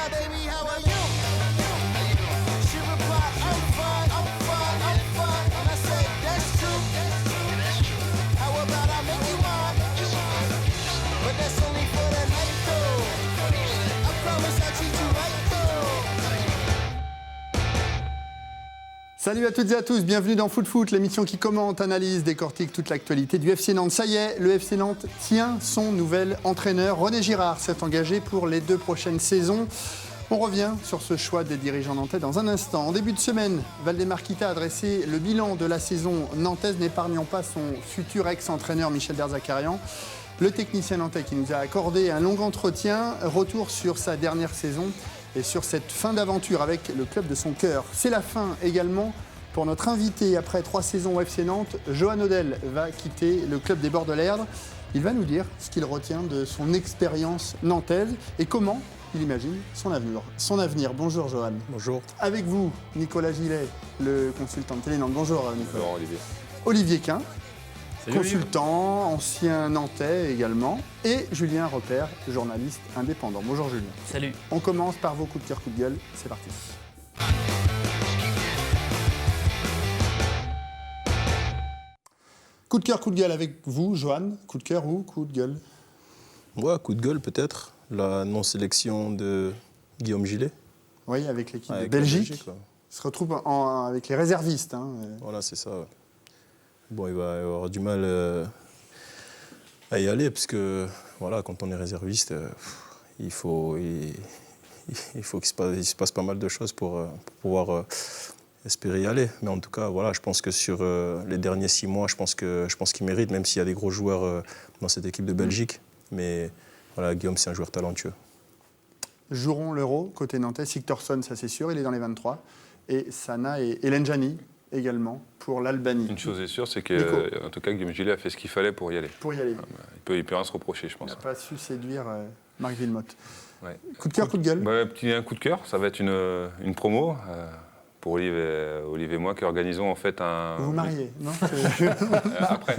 baby, how are you? She replied, I'm fine, I'm fine, I'm fine. And I said, that's true. How about I make you mine? But that's only for the night though. I promise I'll treat you right though. Salut à toutes et à tous, bienvenue dans Foot Foot, l'émission qui commente, analyse, décortique toute l'actualité du FC Nantes. Ça y est, le FC Nantes tient son nouvel entraîneur. René Girard s'est engagé pour les 2 prochaines saisons. On revient sur ce choix des dirigeants nantais dans un instant. En début de semaine, Valdemar Kita a dressé le bilan de la saison nantaise, n'épargnant pas son futur ex-entraîneur Michel Derzakarian. Le technicien nantais qui nous a accordé un long entretien, retour sur sa dernière saison et sur cette fin d'aventure avec le club de son cœur. C'est la fin également pour notre invité. Après 3 saisons au FC Nantes, Johan Odel va quitter le club des Bords de l'Erdre. Il va nous dire ce qu'il retient de son expérience nantaise et comment il imagine son avenir. Bonjour Johan. Bonjour. Avec vous, Nicolas Gillet, le consultant de Télé Nantes. Bonjour Nicolas. Bonjour Olivier. Olivier Quin, Salut, consultant, ancien nantais également, et Julien Repère, journaliste indépendant. Bonjour Julien. Salut. On commence par vos coups de cœur, coups de gueule. C'est parti. Coup de cœur, coup de gueule avec vous, Johan. Coup de cœur ou coup de gueule? Ouais, coup de gueule peut-être. La non-sélection de Guillaume Gillet. Oui, avec l'équipe de Avec la Belgique. Belgique, ouais. Il se retrouve avec les réservistes. Voilà, c'est ça. Ouais. Bon, il va avoir du mal à y aller, parce que voilà, quand on est réserviste, il faut qu'il se passe pas mal de choses pour pouvoir espérer y aller. Mais en tout cas, voilà, je pense que sur les derniers 6 mois, je pense qu'il mérite, même s'il y a des gros joueurs dans cette équipe de Belgique. Mais voilà, Guillaume, c'est un joueur talentueux. Joueront l'Euro, côté nantais. Sigtorsson, ça c'est sûr, il est dans les 23. Et Sana et Elenjani également pour l'Albanie. Une chose est sûre, c'est que, en tout cas, Guillaume Gillet a fait ce qu'il fallait pour y aller. Pour y aller. Il peut rien se reprocher, je pense. Il n'a pas su séduire Marc Villemotte. Ouais. Coup de cœur, coup de gueule. Un coup de cœur, ça va être une promo pour Olivier et moi qui organisons en fait un... Vous vous mariez, non?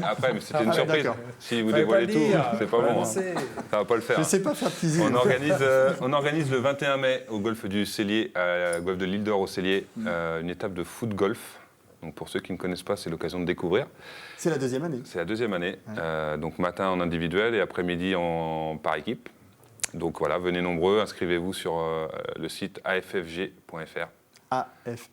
après, mais c'était une surprise. D'accord. Si vous dévoilez tout, c'est pas bon. Ça va pas le faire. Je ne sais pas faire teaser. On organise le 21 mai au golfe du Cellier, à golfe de l'Île d'Or au Cellier, une étape de foot golf. Donc pour ceux qui ne connaissent pas, c'est l'occasion de découvrir. C'est la 2e année. C'est la 2e année. Ouais. Donc matin en individuel et après-midi par équipe. Donc voilà, venez nombreux, inscrivez-vous sur le site affg.fr.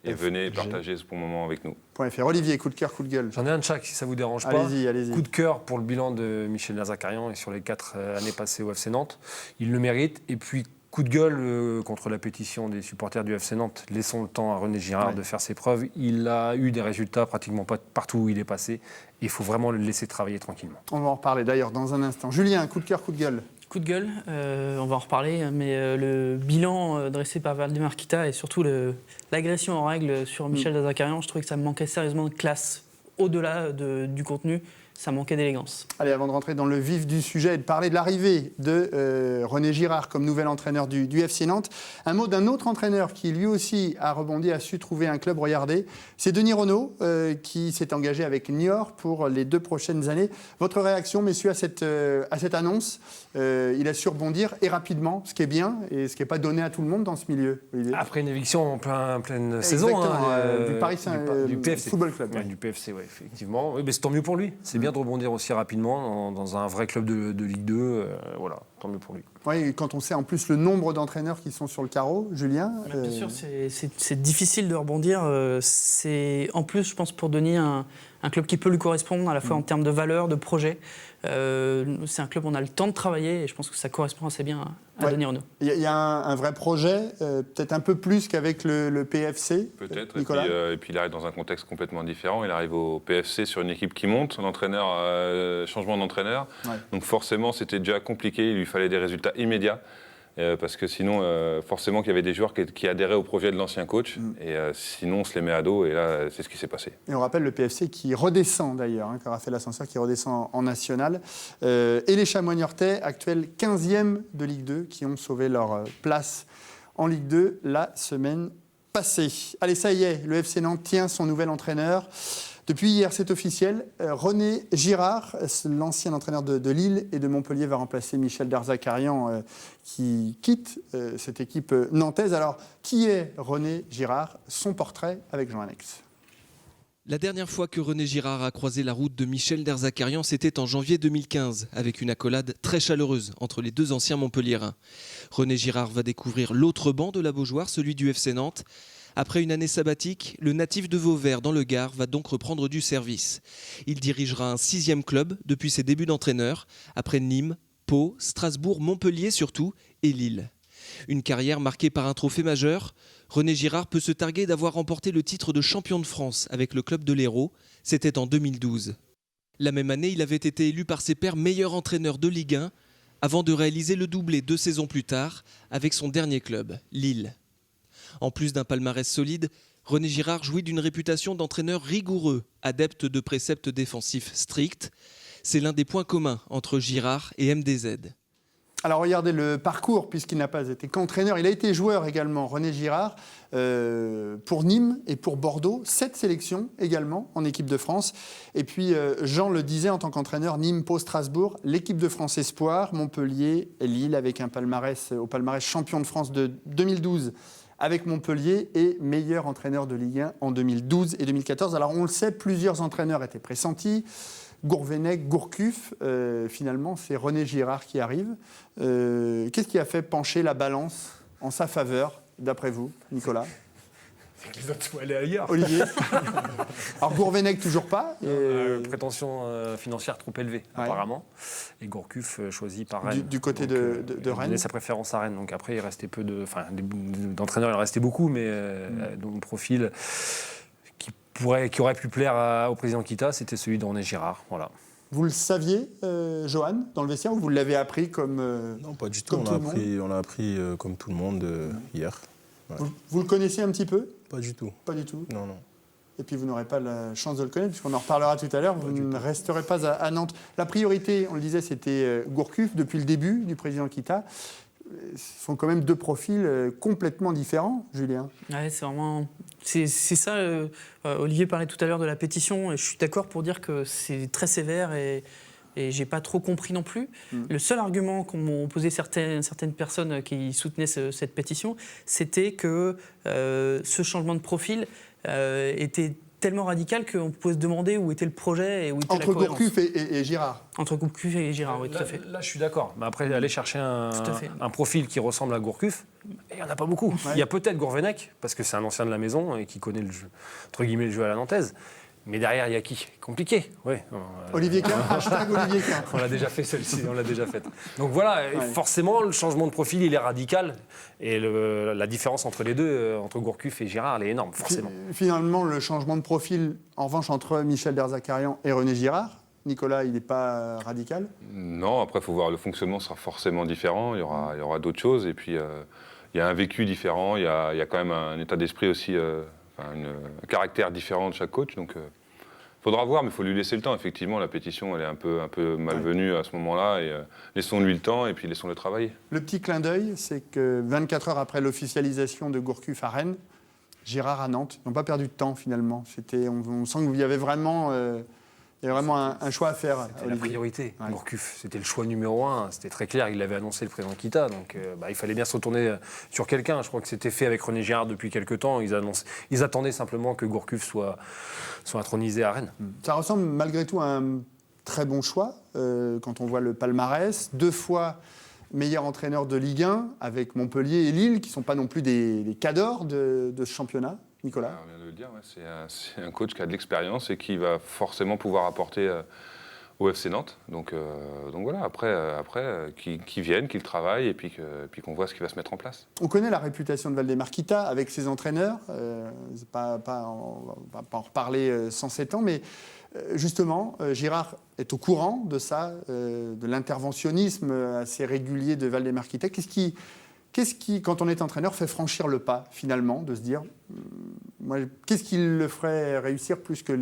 Et venez partager ce bon moment avec nous. Olivier, coup de cœur, coup de gueule. J'en ai un de chaque, si ça vous dérange pas. Allez-y. Coup de cœur pour le bilan de Michel Derzakarian et sur les 4 années passées au FC Nantes. Il le mérite. Et puis, coup de gueule contre la pétition des supporters du FC Nantes. Laissons le temps à René Girard de faire ses preuves. Il a eu des résultats pratiquement partout où il est passé. Il faut vraiment le laisser travailler tranquillement. On va en reparler d'ailleurs dans un instant. Julien, coup de cœur, coup de gueule. Coup de gueule, on va en reparler, mais le bilan dressé par Valdemar Kita et surtout l'agression en règle sur Michel Derzakarian, je trouvais que ça me manquait sérieusement de classe. Au-delà du contenu, ça manquait d'élégance. Allez, avant de rentrer dans le vif du sujet et de parler de l'arrivée de René Girard comme nouvel entraîneur du FC Nantes, un mot d'un autre entraîneur qui lui aussi a rebondi, a su trouver un club. Regardez, c'est Denis Renaud qui s'est engagé avec Niort pour les 2 prochaines années. Votre réaction, messieurs, à cette annonce? Il a su rebondir et rapidement, ce qui est bien et ce qui n'est pas donné à tout le monde dans ce milieu, Olivier. Après une éviction en pleine saison du Paris du PFC. Football Club. Ouais, du PFC, oui, effectivement. Oui, mais c'est tant mieux pour lui. C'est bien de rebondir aussi rapidement dans un vrai club de Ligue 2. Voilà, tant mieux pour lui. Oui, quand on sait en plus le nombre d'entraîneurs qui sont sur le carreau, Julien. Bien sûr, c'est difficile de rebondir. C'est en plus, je pense, pour Denis, un club qui peut lui correspondre à la fois en termes de valeur, de projet. C'est un club où on a le temps de travailler et je pense que ça correspond assez bien à Denis Renaud. Il y a un vrai projet, peut-être un peu plus qu'avec le PFC. Peut-être, Nicolas. et puis il arrive dans un contexte complètement différent. Il arrive au PFC sur une équipe qui monte, changement d'entraîneur. Ouais. Donc forcément, c'était déjà compliqué, il lui fallait des résultats immédiats. Parce que sinon, forcément qu'il y avait des joueurs qui adhéraient au projet de l'ancien coach. Et sinon, on se les met à dos, et là, c'est ce qui s'est passé. Et on rappelle le PFC qui redescend d'ailleurs, qui aura fait l'ascenseur, qui redescend en national. Et les Chamois niortais, actuels 15e de Ligue 2, qui ont sauvé leur place en Ligue 2 la semaine passée. Allez, ça y est, le FC Nantes tient son nouvel entraîneur. Depuis hier, c'est officiel. René Girard, l'ancien entraîneur de Lille et de Montpellier, va remplacer Michel Derzakarian qui quitte cette équipe nantaise. Alors, qui est René Girard? Son portrait avec Jean Annex. La dernière fois que René Girard a croisé la route de Michel Derzakarian, c'était en janvier 2015, avec une accolade très chaleureuse entre les deux anciens montpelliérains. René Girard va découvrir l'autre banc de la Beaujoire, celui du FC Nantes. Après une année sabbatique, le natif de Vauvert dans le Gard va donc reprendre du service. Il dirigera un 6e club depuis ses débuts d'entraîneur, après Nîmes, Pau, Strasbourg, Montpellier surtout et Lille. Une carrière marquée par un trophée majeur. René Girard peut se targuer d'avoir remporté le titre de champion de France avec le club de l'Hérault. C'était en 2012. La même année, il avait été élu par ses pairs meilleur entraîneur de Ligue 1 avant de réaliser le doublé 2 saisons plus tard avec son dernier club, Lille. En plus d'un palmarès solide, René Girard jouit d'une réputation d'entraîneur rigoureux, adepte de préceptes défensifs stricts. C'est l'un des points communs entre Girard et MDZ. Alors regardez le parcours, puisqu'il n'a pas été qu'entraîneur. Il a été joueur également, René Girard, pour Nîmes et pour Bordeaux. 7 sélections également en équipe de France. Et puis Jean le disait en tant qu'entraîneur, Nîmes, Pau, Strasbourg, l'équipe de France Espoir, Montpellier et Lille, avec un palmarès champion de France de 2012 avec Montpellier et meilleur entraîneur de Ligue 1 en 2012 et 2014. Alors on le sait, plusieurs entraîneurs étaient pressentis. Gourvenec, Gourcuff, finalement, c'est René Girard qui arrive. Qu'est-ce qui a fait pencher la balance en sa faveur, d'après vous, Nicolas? C'est que les autres sont allés ailleurs. Olivier? Alors Gourvenec, toujours pas. Prétention financière trop élevée, apparemment. Et Gourcuff choisi par Rennes. Du côté de il Rennes. donnait sa préférence à Rennes. Donc après, il restait peu de... Enfin, d'entraîneurs, il en restait beaucoup, mais dont le profil qui aurait pu plaire au président Kita, c'était celui de René Girard. Voilà. Vous le saviez, Johan, dans le vestiaire, ou vous l'avez appris comme Non, pas du tout. On l'a appris comme tout le monde hier. Ouais. Vous le connaissez un petit peu? Pas du tout. Pas du tout. Non. Et puis vous n'aurez pas la chance de le connaître, puisqu'on en reparlera tout à l'heure. Vous ne resterez pas à Nantes. La priorité, on le disait, c'était Gourcuff depuis le début du président Kita. Ce sont quand même deux profils complètement différents, Julien. Ouais, c'est vraiment... C'est ça, Olivier parlait tout à l'heure de la pétition, et je suis d'accord pour dire que c'est très sévère et j'ai pas trop compris non plus. Le seul argument qu'ont m'ont posé certaines personnes qui soutenaient cette pétition, c'était que ce changement de profil était tellement radical qu'on pouvait se demander où était le projet et où était la cohérence. Entre Gourcuff et Girard. Entre Gourcuff et Girard, oui, tout à fait. Là, je suis d'accord. Mais après, aller chercher un profil qui ressemble à Gourcuff, il n'y en a pas beaucoup. Ouais. Il y a peut-être Gourvenec, parce que c'est un ancien de la maison et qui connaît le jeu, entre guillemets, le jeu à la nantaise. Mais derrière, il y a qui? Compliqué, oui. Olivier Quint, hashtag Olivier Quint. On l'a déjà fait celle-ci, on l'a déjà faite. Donc voilà, forcément, le changement de profil, il est radical. Et la différence entre les deux, entre Gourcuff et Girard, elle est énorme, forcément. Finalement, le changement de profil, en revanche, entre Michel Derzakarian et René Girard, Nicolas, il n'est pas radical? Non, après, il faut voir, le fonctionnement sera forcément différent. Il y aura d'autres choses. Et puis, il y a un vécu différent. Il y a quand même un état d'esprit aussi... un caractère différent de chaque coach, donc faudra voir, mais il faut lui laisser le temps. Effectivement, la pétition, elle est un peu malvenue à ce moment-là, et laissons-lui le temps, et puis laissons-le travailler. Le petit clin d'œil, c'est que 24 heures après l'officialisation de Gourcuff à Rennes, Girard à Nantes, ils n'ont pas perdu de temps finalement. On sent qu'il y avait vraiment... Il y a vraiment un choix à faire. C'était la priorité. Ouais. Gourcuff, c'était le choix numéro 1. C'était très clair. Il l'avait annoncé, le président Kita. Donc, il fallait bien se retourner sur quelqu'un. Je crois que c'était fait avec René Girard depuis quelques temps. Ils attendaient simplement que Gourcuff soit intronisé à Rennes. Ça ressemble malgré tout à un très bon choix quand on voit le palmarès. 2 fois meilleur entraîneur de Ligue 1 avec Montpellier et Lille, qui ne sont pas non plus des cadors de ce championnat. Nicolas? On vient de le dire, c'est un coach qui a de l'expérience et qui va forcément pouvoir apporter au FC Nantes. Donc voilà, après qu'ils viennent, qu'ils travaillent et puis qu'on voit ce qui va se mettre en place. On connaît la réputation de Valdemar Kita avec ses entraîneurs. On ne va pas en reparler sans s'étendre, mais justement, Girard est au courant de ça, de l'interventionnisme assez régulier de Valdemar Kita. Qu'est-ce qui, quand on est entraîneur, fait franchir le pas, finalement, de se dire, qu'est-ce qui le ferait réussir plus que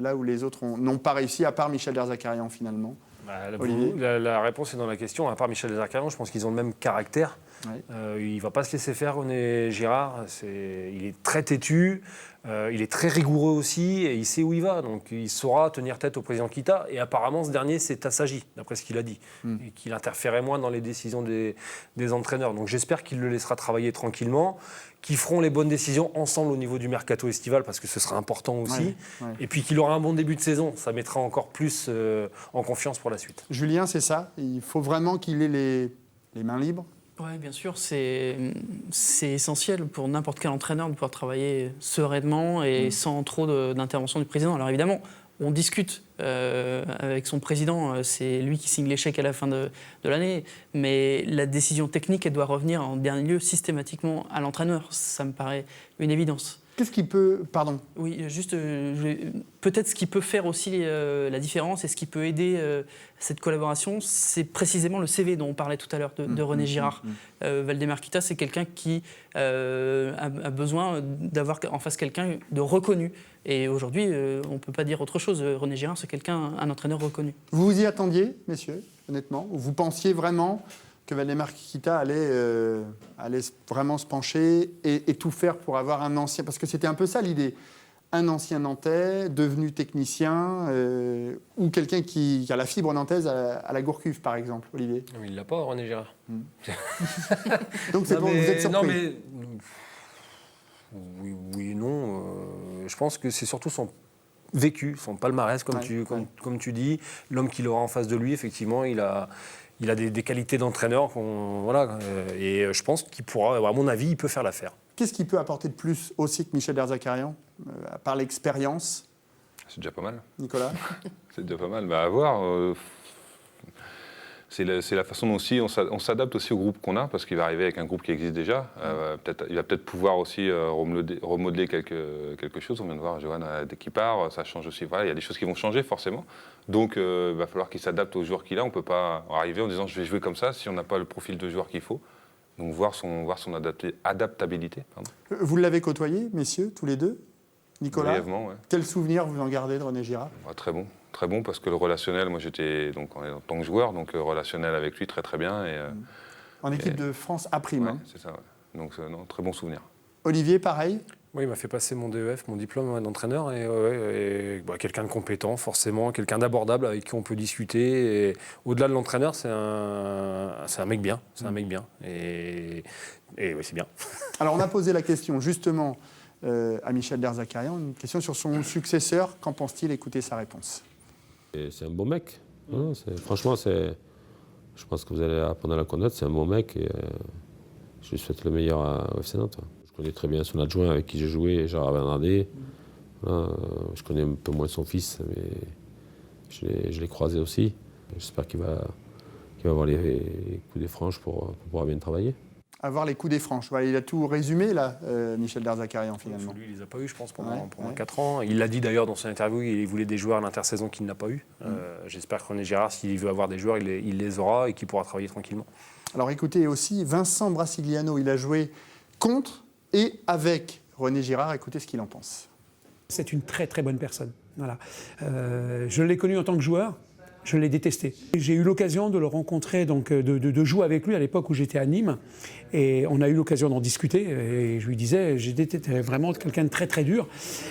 là où les autres n'ont pas réussi, à part Michel Derzakarian, finalement? Olivier. La réponse est dans la question. À part Michel Derzakarian, je pense qu'ils ont le même caractère. Ouais. Il ne va pas se laisser faire, René Girard. Il est très têtu, il est très rigoureux aussi, et il sait où il va. Donc il saura tenir tête au président Kita. Et apparemment, ce dernier, c'est Assagi, d'après ce qu'il a dit. Et qu'il interférait moins dans les décisions des entraîneurs. Donc j'espère qu'il le laissera travailler tranquillement, qu'ils feront les bonnes décisions ensemble au niveau du mercato estival, parce que ce sera important aussi. Ouais. Et puis qu'il aura un bon début de saison. Ça mettra encore plus en confiance pour la suite. Julien, c'est ça. Il faut vraiment qu'il ait les mains libres. Oui, bien sûr, c'est essentiel pour n'importe quel entraîneur de pouvoir travailler sereinement et sans trop d'intervention du président. Alors évidemment, on discute avec son président, c'est lui qui signe l'échec à la fin de l'année, mais la décision technique, elle doit revenir en dernier lieu systématiquement à l'entraîneur. Ça me paraît une évidence. Qu'est-ce qui peut... Pardon. Oui, juste, peut-être ce qui peut faire aussi la différence et ce qui peut aider cette collaboration, c'est précisément le CV dont on parlait tout à l'heure de René Girard. Valdemar Kita, c'est quelqu'un qui a besoin d'avoir en face quelqu'un de reconnu. Et aujourd'hui, on ne peut pas dire autre chose. René Girard, c'est un entraîneur reconnu. Vous vous y attendiez, messieurs, honnêtement? Vous pensiez vraiment que Valdemar Kita allait vraiment se pencher et tout faire pour avoir un ancien... Parce que c'était un peu ça l'idée. Un ancien Nantais, devenu technicien, ou quelqu'un qui a la fibre nantaise à la Gourcuff, par exemple, Olivier. Mais il ne l'a pas, René Girard. Donc c'est bon, vous êtes surpris. Non, mais... Oui et non. Je pense que c'est surtout son vécu, son palmarès, comme tu dis. L'homme qu'il aura en face de lui, effectivement, il a des qualités d'entraîneur. Et je pense qu'il pourra, à mon avis, il peut faire l'affaire. Qu'est-ce qu'il peut apporter de plus aussi que Michel Derzakarian, par l'expérience? C'est déjà pas mal. Nicolas? C'est déjà pas mal. À voir. C'est la façon dont aussi on s'adapte aussi au groupe qu'on a, parce qu'il va arriver avec un groupe qui existe déjà. Il va peut-être pouvoir aussi remodeler quelque chose. On vient de voir Johan qui part, ça change aussi. Voilà, il y a des choses qui vont changer forcément. Donc il va falloir qu'il s'adapte aux joueurs qu'il a. On ne peut pas arriver en disant je vais jouer comme ça si on n'a pas le profil de joueur qu'il faut. Donc voir son adaptabilité. Pardon. Vous l'avez côtoyé, messieurs, tous les deux? Nicolas? Brièvement, ouais. Quel souvenir vous en gardez de René Girard? Très bon. Très bon, parce que le relationnel, moi j'étais en tant que joueur, donc relationnel avec lui très très bien. En équipe de France à prime. Ouais, c'est ça, ouais. Donc très bon souvenir. Olivier, pareil? Oui, il m'a fait passer mon DEF, mon diplôme d'entraîneur, et quelqu'un de compétent, forcément, quelqu'un d'abordable avec qui on peut discuter. Et au-delà de l'entraîneur, c'est un mec bien, et c'est bien. Alors on a posé la question justement à Michel Derzakarian, une question sur son successeur. Qu'en pense-t-il? Écoutez sa réponse. Et c'est un bon mec. Hein, franchement, je pense que vous allez apprendre à la connaître. C'est un bon mec et je lui souhaite le meilleur au FC Nantes. Je connais très bien son adjoint avec qui j'ai joué, Gérard Bernardet. Voilà, je connais un peu moins son fils, mais je l'ai croisé aussi. J'espère qu'il va avoir les coups des franches pour pouvoir bien travailler. Avoir les coups des franches. Voilà, il a tout résumé, là, Michel Derzakarian, finalement. Lui, il les a pas eu, je pense, pendant 4 ans. Il l'a dit d'ailleurs dans son interview, il voulait des joueurs à l'intersaison qu'il n'a pas eu. J'espère que René Girard, s'il veut avoir des joueurs, il les aura et qu'il pourra travailler tranquillement. Alors écoutez aussi, Vincent Brasigliano, il a joué contre et avec René Girard. Écoutez ce qu'il en pense. C'est une très très bonne personne. Voilà. Je l'ai connu en tant que joueur. Je l'ai détesté. J'ai eu l'occasion de le rencontrer, donc de jouer avec lui à l'époque où j'étais à Nîmes. Et on a eu l'occasion d'en discuter. Et je lui disais, j'étais vraiment quelqu'un de très très dur.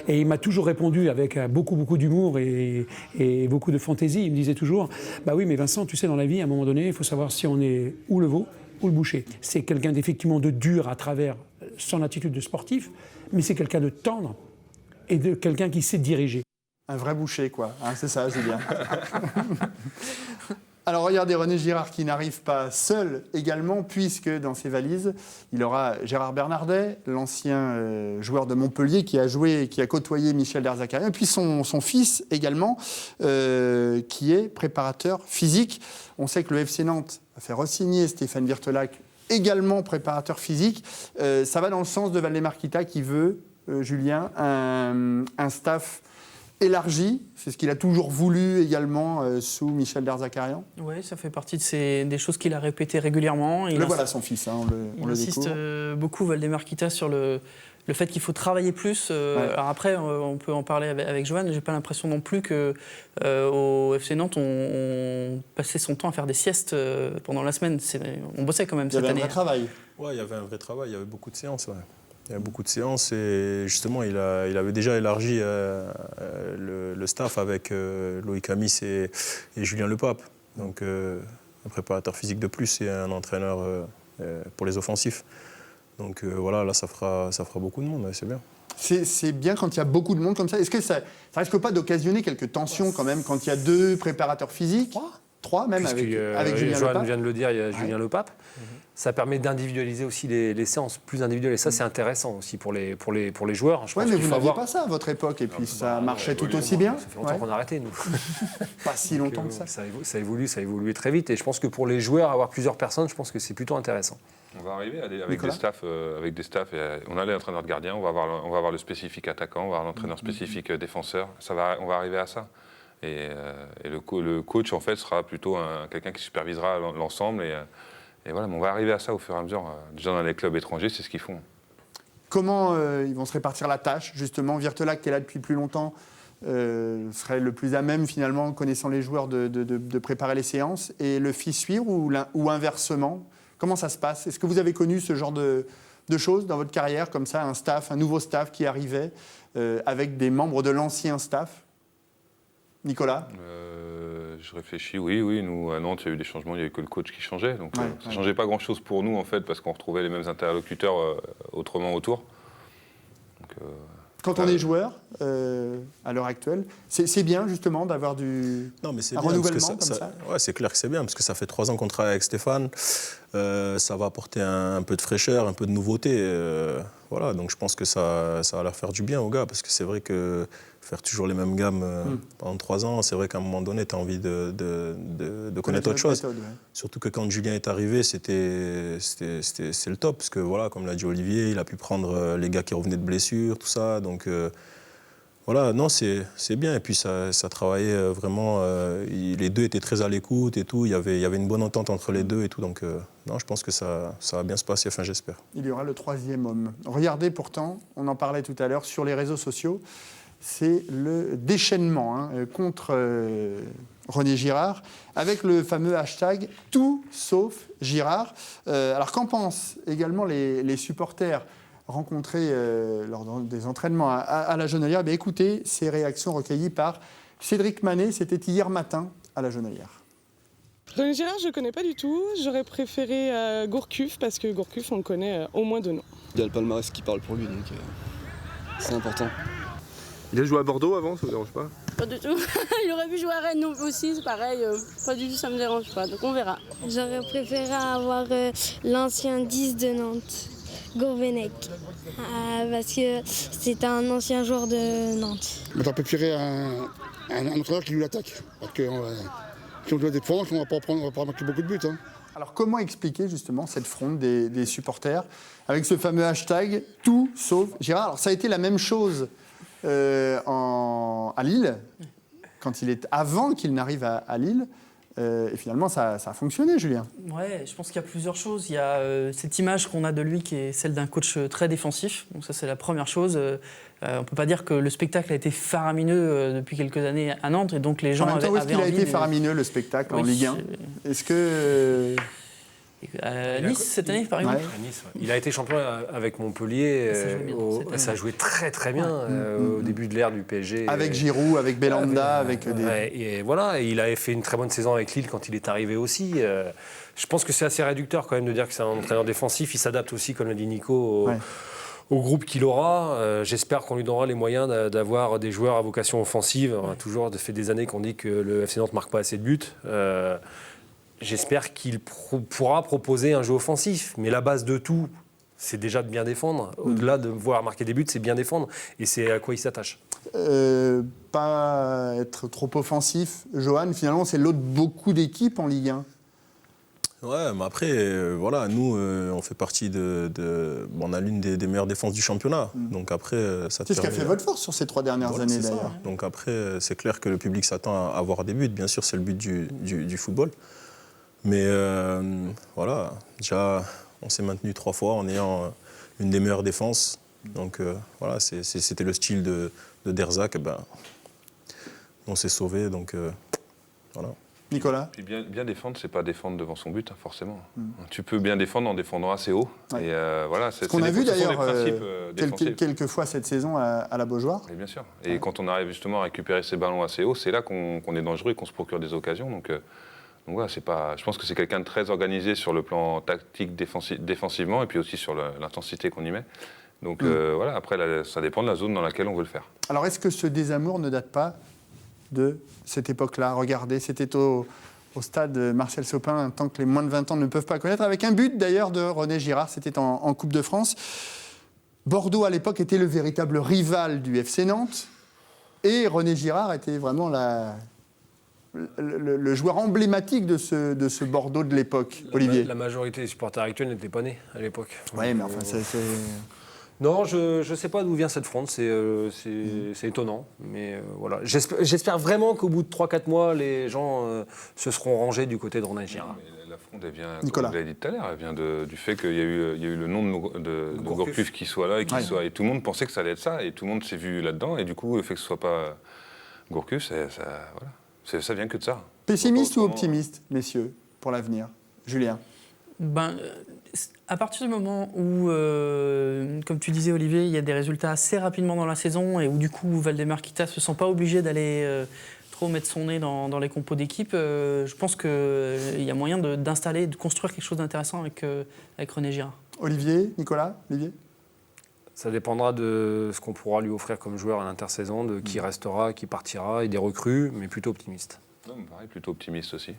Et il m'a toujours répondu avec beaucoup d'humour et beaucoup de fantaisie. Il me disait toujours, bah oui, mais Vincent, tu sais, dans la vie, à un moment donné, il faut savoir si on est ou le veau ou le boucher. C'est quelqu'un d'effectivement de dur à travers son attitude de sportif, mais c'est quelqu'un de tendre et de quelqu'un qui sait diriger. Un vrai boucher, quoi. Hein, c'est ça, Julien. Alors, regardez, René Girard qui n'arrive pas seul également, puisque dans ses valises, il aura Gérard Bernardet, l'ancien joueur de Montpellier qui a côtoyé Michel Derzakarian, et puis son fils également, qui est préparateur physique. On sait que le FC Nantes a fait re-signer Stéphane Virtolac, également préparateur physique. Ça va dans le sens de Valdemar Kita qui veut, Julien, un staff élargi. C'est ce qu'il a toujours voulu également sous Michel Derzakarian. Oui, ça fait partie des choses qu'il a répétées régulièrement. Voilà son fils, hein, on il le insiste découvre. beaucoup, Valdemar Kita, sur le fait qu'il faut travailler plus. Alors après, on peut en parler avec Johan. J'ai pas l'impression non plus qu'au FC Nantes, on passait son temps à faire des siestes pendant la semaine. On bossait quand même cette année. Il y avait un vrai travail. Ouais, il y avait un vrai travail, il y avait beaucoup de séances. Ouais. Il y avait beaucoup de séances et justement, il avait déjà élargi le staff avec Loïc Amis et Julien Lepape. Donc, un préparateur physique de plus et un entraîneur pour les offensifs. Donc voilà, là, ça fera beaucoup de monde, ouais, c'est bien. C'est bien quand il y a beaucoup de monde comme ça. Est-ce que ça risque pas d'occasionner quelques tensions quand même quand il y a 2 préparateurs physiques 3 même avec Julien Johan Lepape. vient de le dire, il y a Julien Lepape. Ça permet d'individualiser aussi les séances plus individuelles. Et ça, c'est intéressant aussi pour les joueurs. Oui, mais vous n'aviez pas ça à votre époque. Et puis ça marchait tout aussi bien. Ça fait longtemps qu'on a arrêté, nous. Pas si longtemps que ça. Ça a évolué très vite. Et je pense que pour les joueurs, avoir plusieurs personnes, je pense que c'est plutôt intéressant. On va arriver avec des staffs. On a l'entraîneur de gardien, on va avoir le spécifique attaquant, on va avoir l'entraîneur spécifique défenseur. On va arriver à ça. Et le coach, en fait, sera plutôt quelqu'un qui supervisera l'ensemble. Et voilà, mais on va arriver à ça au fur et à mesure. Déjà dans les clubs étrangers, c'est ce qu'ils font. Comment ils vont se répartir la tâche, justement? Virtelac, qui est là depuis plus longtemps, serait le plus à même, finalement, connaissant les joueurs, de préparer les séances, et le fils suivre, ou inversement? Comment ça se passe? Est-ce que vous avez connu ce genre de choses dans votre carrière, comme ça, un nouveau staff qui arrivait avec des membres de l'ancien staff? Nicolas? Je réfléchis, oui. Nous, à Nantes, il y a eu des changements, il n'y avait que le coach qui changeait. Donc ça ne changeait pas grand-chose pour nous, en fait, parce qu'on retrouvait les mêmes interlocuteurs autrement autour. Donc, quand on est joueur, à l'heure actuelle, c'est bien, justement, d'avoir un renouvellement comme ça. Ouais, c'est clair que c'est bien, parce que ça fait 3 ans qu'on travaille avec Stéphane. Ça va apporter un peu de fraîcheur, un peu de nouveauté. Voilà, donc je pense que ça va leur faire du bien aux gars, parce que c'est vrai que faire toujours les mêmes gammes pendant 3 ans, c'est vrai qu'à un moment donné, tu as envie de connaître autre chose. Méthode, ouais. Surtout que quand Julien est arrivé, c'est le top, parce que voilà, comme l'a dit Olivier, il a pu prendre les gars qui revenaient de blessures, tout ça. Donc voilà, non, c'est bien. Et puis ça travaillait vraiment, les deux étaient très à l'écoute et tout. Il y avait une bonne entente entre les deux et tout. Donc non, je pense que ça va bien se passer, enfin j'espère. Il y aura le 3e homme. Regardez pourtant, on en parlait tout à l'heure, sur les réseaux sociaux, c'est le déchaînement contre René Girard, avec le fameux hashtag « Tout sauf Girard ». Alors qu'en pensent également les supporters rencontrés lors des entraînements à la Jonelière? Écoutez ces réactions recueillies par Cédric Manet, c'était hier matin à la Jonelière. René Girard, je ne connais pas du tout. J'aurais préféré Gourcuff, parce que Gourcuff, on le connaît au moins de nom. Il y a le palmarès qui parle pour lui, donc c'est important. Il a joué à Bordeaux avant, ça vous dérange pas? Pas du tout. Il aurait pu jouer à Rennes aussi, c'est pareil. Pas du tout, ça me dérange pas. Donc on verra. J'aurais préféré avoir l'ancien 10 de Nantes, Gourvenec, parce que c'est un ancien joueur de Nantes. J'aurais préféré un entraîneur qui lui l'attaque. Parce que si on doit défendre, on ne va pas marquer beaucoup de buts. Alors comment expliquer justement cette fronde des supporters avec ce fameux hashtag « Tout sauf Girard ». Alors ça a été la même chose à Lille, avant qu'il n'arrive à Lille. Et finalement, ça a fonctionné, Julien. Ouais, je pense qu'il y a plusieurs choses. Il y a cette image qu'on a de lui qui est celle d'un coach très défensif. Donc ça, c'est la première chose. On ne peut pas dire que le spectacle a été faramineux depuis quelques années à Nantes. Et donc les gens avaient où est-ce qu'il a été faramineux, le spectacle, en Ligue 1 ? Est-ce que... Nice, cette année, par exemple. À Nice, ouais. Il a été champion avec Montpellier. Ça a joué très très bien au début de l'ère du PSG. Avec Giroud, avec Belhanda, avec des... Et voilà, et il avait fait une très bonne saison avec Lille quand il est arrivé aussi. Je pense que c'est assez réducteur quand même de dire que c'est un entraîneur défensif. Il s'adapte aussi, comme l'a dit Nico, au groupe qu'il aura. J'espère qu'on lui donnera les moyens d'avoir des joueurs à vocation offensive. On a toujours fait des années qu'on dit que le FC Nantes ne marque pas assez de buts. J'espère qu'il pourra proposer un jeu offensif. Mais la base de tout, c'est déjà de bien défendre. Au-delà de voir marquer des buts, c'est bien défendre. Et c'est à quoi il s'attache. Pas être trop offensif. Johan, finalement, c'est l'autre beaucoup d'équipes en Ligue 1. Ouais, mais après, voilà, nous, on fait partie on a l'une des meilleures défenses du championnat. Donc après, ça C'est ce qui a fait votre force sur ces 3 dernières années, c'est ça. d'ailleurs. Donc après, c'est clair que le public s'attend à avoir des buts. Bien sûr, c'est le but du football. Mais voilà, déjà, on s'est maintenu 3 fois en ayant une des meilleures défenses. Donc voilà, c'était le style de Derzak. On s'est sauvés, donc voilà. Nicolas ? Puis bien défendre, c'est pas défendre devant son but, hein, forcément. Tu peux bien défendre en défendant assez haut. Ouais. Et voilà, ce qu'on a vu d'ailleurs défensifs. quelques fois cette saison à la Beaujoire. Et bien sûr. Et quand on arrive justement à récupérer ces ballons assez haut, c'est là qu'on est dangereux et qu'on se procure des occasions. Donc voilà, je pense que c'est quelqu'un de très organisé sur le plan tactique défensivement et puis aussi sur l'intensité qu'on y met. Donc voilà, après, ça dépend de la zone dans laquelle on veut le faire. Alors est-ce que ce désamour ne date pas de cette époque-là? Regardez, c'était au stade Marcel Sopin, un temps que les moins de 20 ans ne peuvent pas connaître, avec un but d'ailleurs de René Girard, c'était en Coupe de France. Bordeaux, à l'époque, était le véritable rival du FC Nantes, et René Girard était vraiment le joueur emblématique de ce Bordeaux de l'époque. Olivier? La majorité des supporters actuels n'étaient pas nés à l'époque. Oui, mais enfin, c'est... Non, je ne sais pas d'où vient cette fronde, c'est étonnant. Mais voilà. J'espère vraiment qu'au bout de 3-4 mois, les gens se seront rangés du côté de René Girard. La fronde, elle vient, comme vous l'avez dit tout à l'heure, elle vient du fait qu'il y a eu le nom de Gourcuff qui soit là et et tout le monde pensait que ça allait être ça et tout le monde s'est vu là-dedans et du coup le fait que ce soit pas Gourcuff, ça vient que de ça. Pessimiste ou optimiste, messieurs, pour l'avenir? Julien? À partir du moment où, comme tu disais Olivier, il y a des résultats assez rapidement dans la saison et où du coup Valdemar Kita ne se sent pas obligé d'aller trop mettre son nez dans les compos d'équipe, je pense qu'il y a moyen d'installer, de construire quelque chose d'intéressant avec René Girard. Olivier, Nicolas, Olivier? Ça dépendra de ce qu'on pourra lui offrir comme joueur à l'intersaison, de qui restera, qui partira et des recrues, mais plutôt optimiste. Non, mais pareil, plutôt optimiste aussi.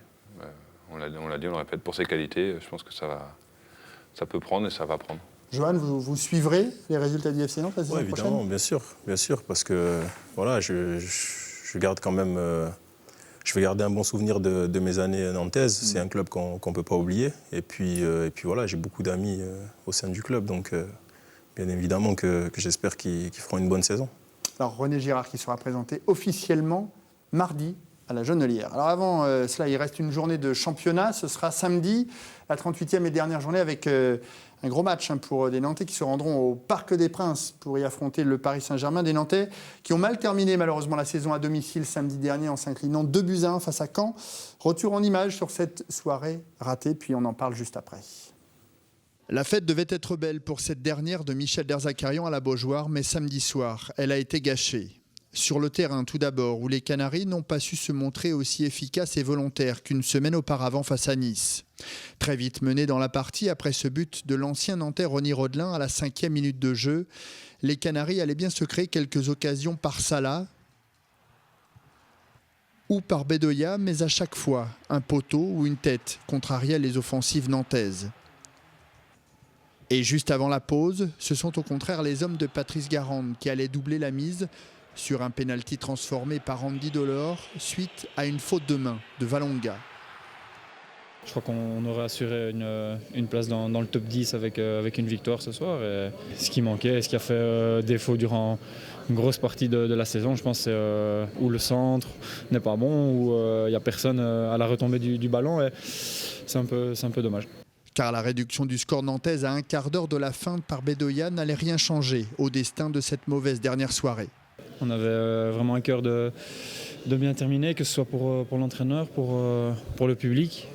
On l'a dit, on le répète, pour ses qualités, je pense que ça peut prendre et ça va prendre. Johan, vous suivrez les résultats du FC Nantes la saison prochaine? Évidemment, bien sûr, parce que voilà, je garde quand même, je vais garder un bon souvenir de mes années nantaises. C'est un club qu'on ne peut pas oublier. Et puis voilà, j'ai beaucoup d'amis au sein du club, donc bien évidemment que j'espère qu'ils feront une bonne saison. Alors René Girard qui sera présenté officiellement mardi à la Jonelière. Alors avant cela, il reste une journée de championnat. Ce sera samedi, la 38e et dernière journée, avec un gros match pour des Nantais qui se rendront au Parc des Princes pour y affronter le Paris Saint-Germain. Des Nantais qui ont mal terminé malheureusement la saison à domicile samedi dernier en s'inclinant 2-1 face à Caen. Retour en images sur cette soirée ratée, puis on en parle juste après. La fête devait être belle pour cette dernière de Michel Derzakarian à la Beaujoire, mais samedi soir, elle a été gâchée. Sur le terrain tout d'abord, où les Canaries n'ont pas su se montrer aussi efficaces et volontaires qu'une semaine auparavant face à Nice. Très vite menés dans la partie après ce but de l'ancien Nantais Ronny Rodelin à la 5e minute de jeu, les Canaries allaient bien se créer quelques occasions par Salah ou par Bedoya, mais à chaque fois, un poteau ou une tête contrariait les offensives nantaises. Et juste avant la pause, ce sont au contraire les hommes de Patrice Garande qui allaient doubler la mise sur un pénalty transformé par Andy Delors suite à une faute de main de Valonga. Je crois qu'on aurait assuré une place dans le top 10 avec une victoire ce soir. Et ce qui manquait, ce qui a fait défaut durant une grosse partie de la saison, je pense, c'est où le centre n'est pas bon, où il n'y a personne à la retombée du ballon. Et c'est un peu dommage. Car la réduction du score nantaise à un quart d'heure de la fin par Bedoya n'allait rien changer au destin de cette mauvaise dernière soirée. On avait vraiment à cœur de bien terminer, que ce soit pour l'entraîneur, pour le public,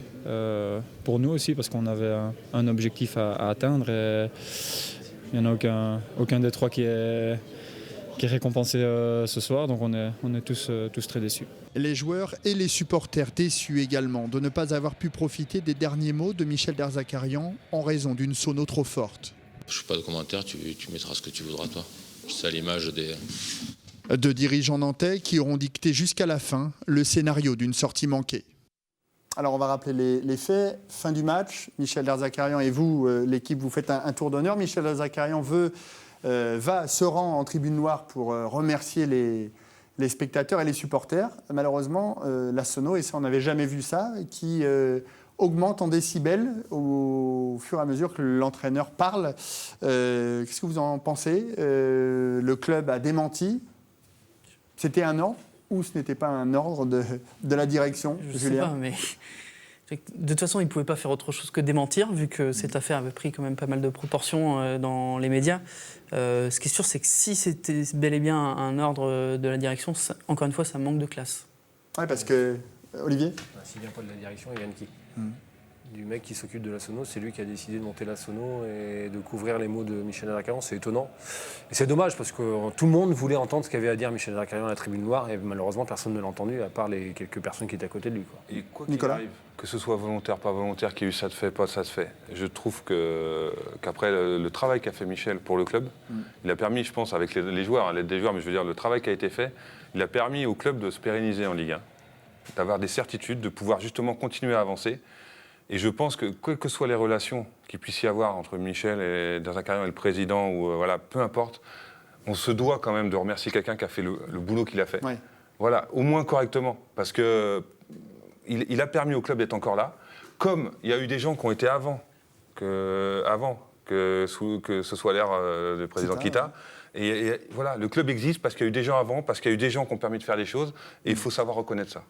pour nous aussi, parce qu'on avait un objectif à atteindre. Et il n'y en a aucun des trois qui est récompensé ce soir, donc on est tous très déçus. Les joueurs et les supporters déçus également de ne pas avoir pu profiter des derniers mots de Michel Derzakarian en raison d'une sono trop forte. Je ne fais pas de commentaires, tu mettras ce que tu voudras toi. C'est à l'image des... De dirigeants nantais qui auront dicté jusqu'à la fin le scénario d'une sortie manquée. Alors on va rappeler les faits. Fin du match, Michel Derzakarian et vous, l'équipe, vous faites un tour d'honneur. Michel Derzakarian se rend en tribune noire pour remercier les spectateurs et les supporters. Malheureusement, la sono, et ça on n'avait jamais vu ça, qui augmente en décibels au fur et à mesure que l'entraîneur parle. Qu'est-ce que vous en pensez? Le club a démenti. C'était un ordre ou ce n'était pas un ordre de la direction, Je sais Julien? pas, mais de toute façon, il ne pouvait pas faire autre chose que démentir, vu que cette affaire avait pris quand même pas mal de proportions dans les médias. Ce qui est sûr, c'est que si c'était bel et bien un ordre de la direction, encore une fois, ça manque de classe. Oui, parce que, Olivier? S'il vient pas de la direction, il vient de qui? Du mec qui s'occupe de la sono, c'est lui qui a décidé de monter la sono et de couvrir les mots de Michel Azarkarian, c'est étonnant. Et c'est dommage parce que tout le monde voulait entendre ce qu'avait à dire Michel Azarkarian à la tribune noire et malheureusement personne ne l'a entendu à part les quelques personnes qui étaient à côté de lui. Quoi. Et quoi qu'il arrive, que ce soit volontaire, pas volontaire, qu'il y ait eu ça de fait, pas ça de fait, je trouve qu'après le travail qu'a fait Michel pour le club, il a permis, je pense, avec les joueurs, hein, l'aide des joueurs, mais je veux dire le travail qui a été fait, il a permis au club de se pérenniser en Ligue 1, d'avoir des certitudes, de pouvoir justement continuer à avancer. Et je pense que, quelles que soient les relations qu'il puisse y avoir entre Michel et Azarkarian et le président, ou voilà, peu importe, on se doit quand même de remercier quelqu'un qui a fait le boulot qu'il a fait. Ouais. Voilà, au moins correctement, parce que il a permis au club d'être encore là. Comme il y a eu des gens qui ont été avant que ce soit l'ère du président Kita. Et voilà, le club existe parce qu'il y a eu des gens avant, parce qu'il y a eu des gens qui ont permis de faire les choses, et il faut savoir reconnaître ça.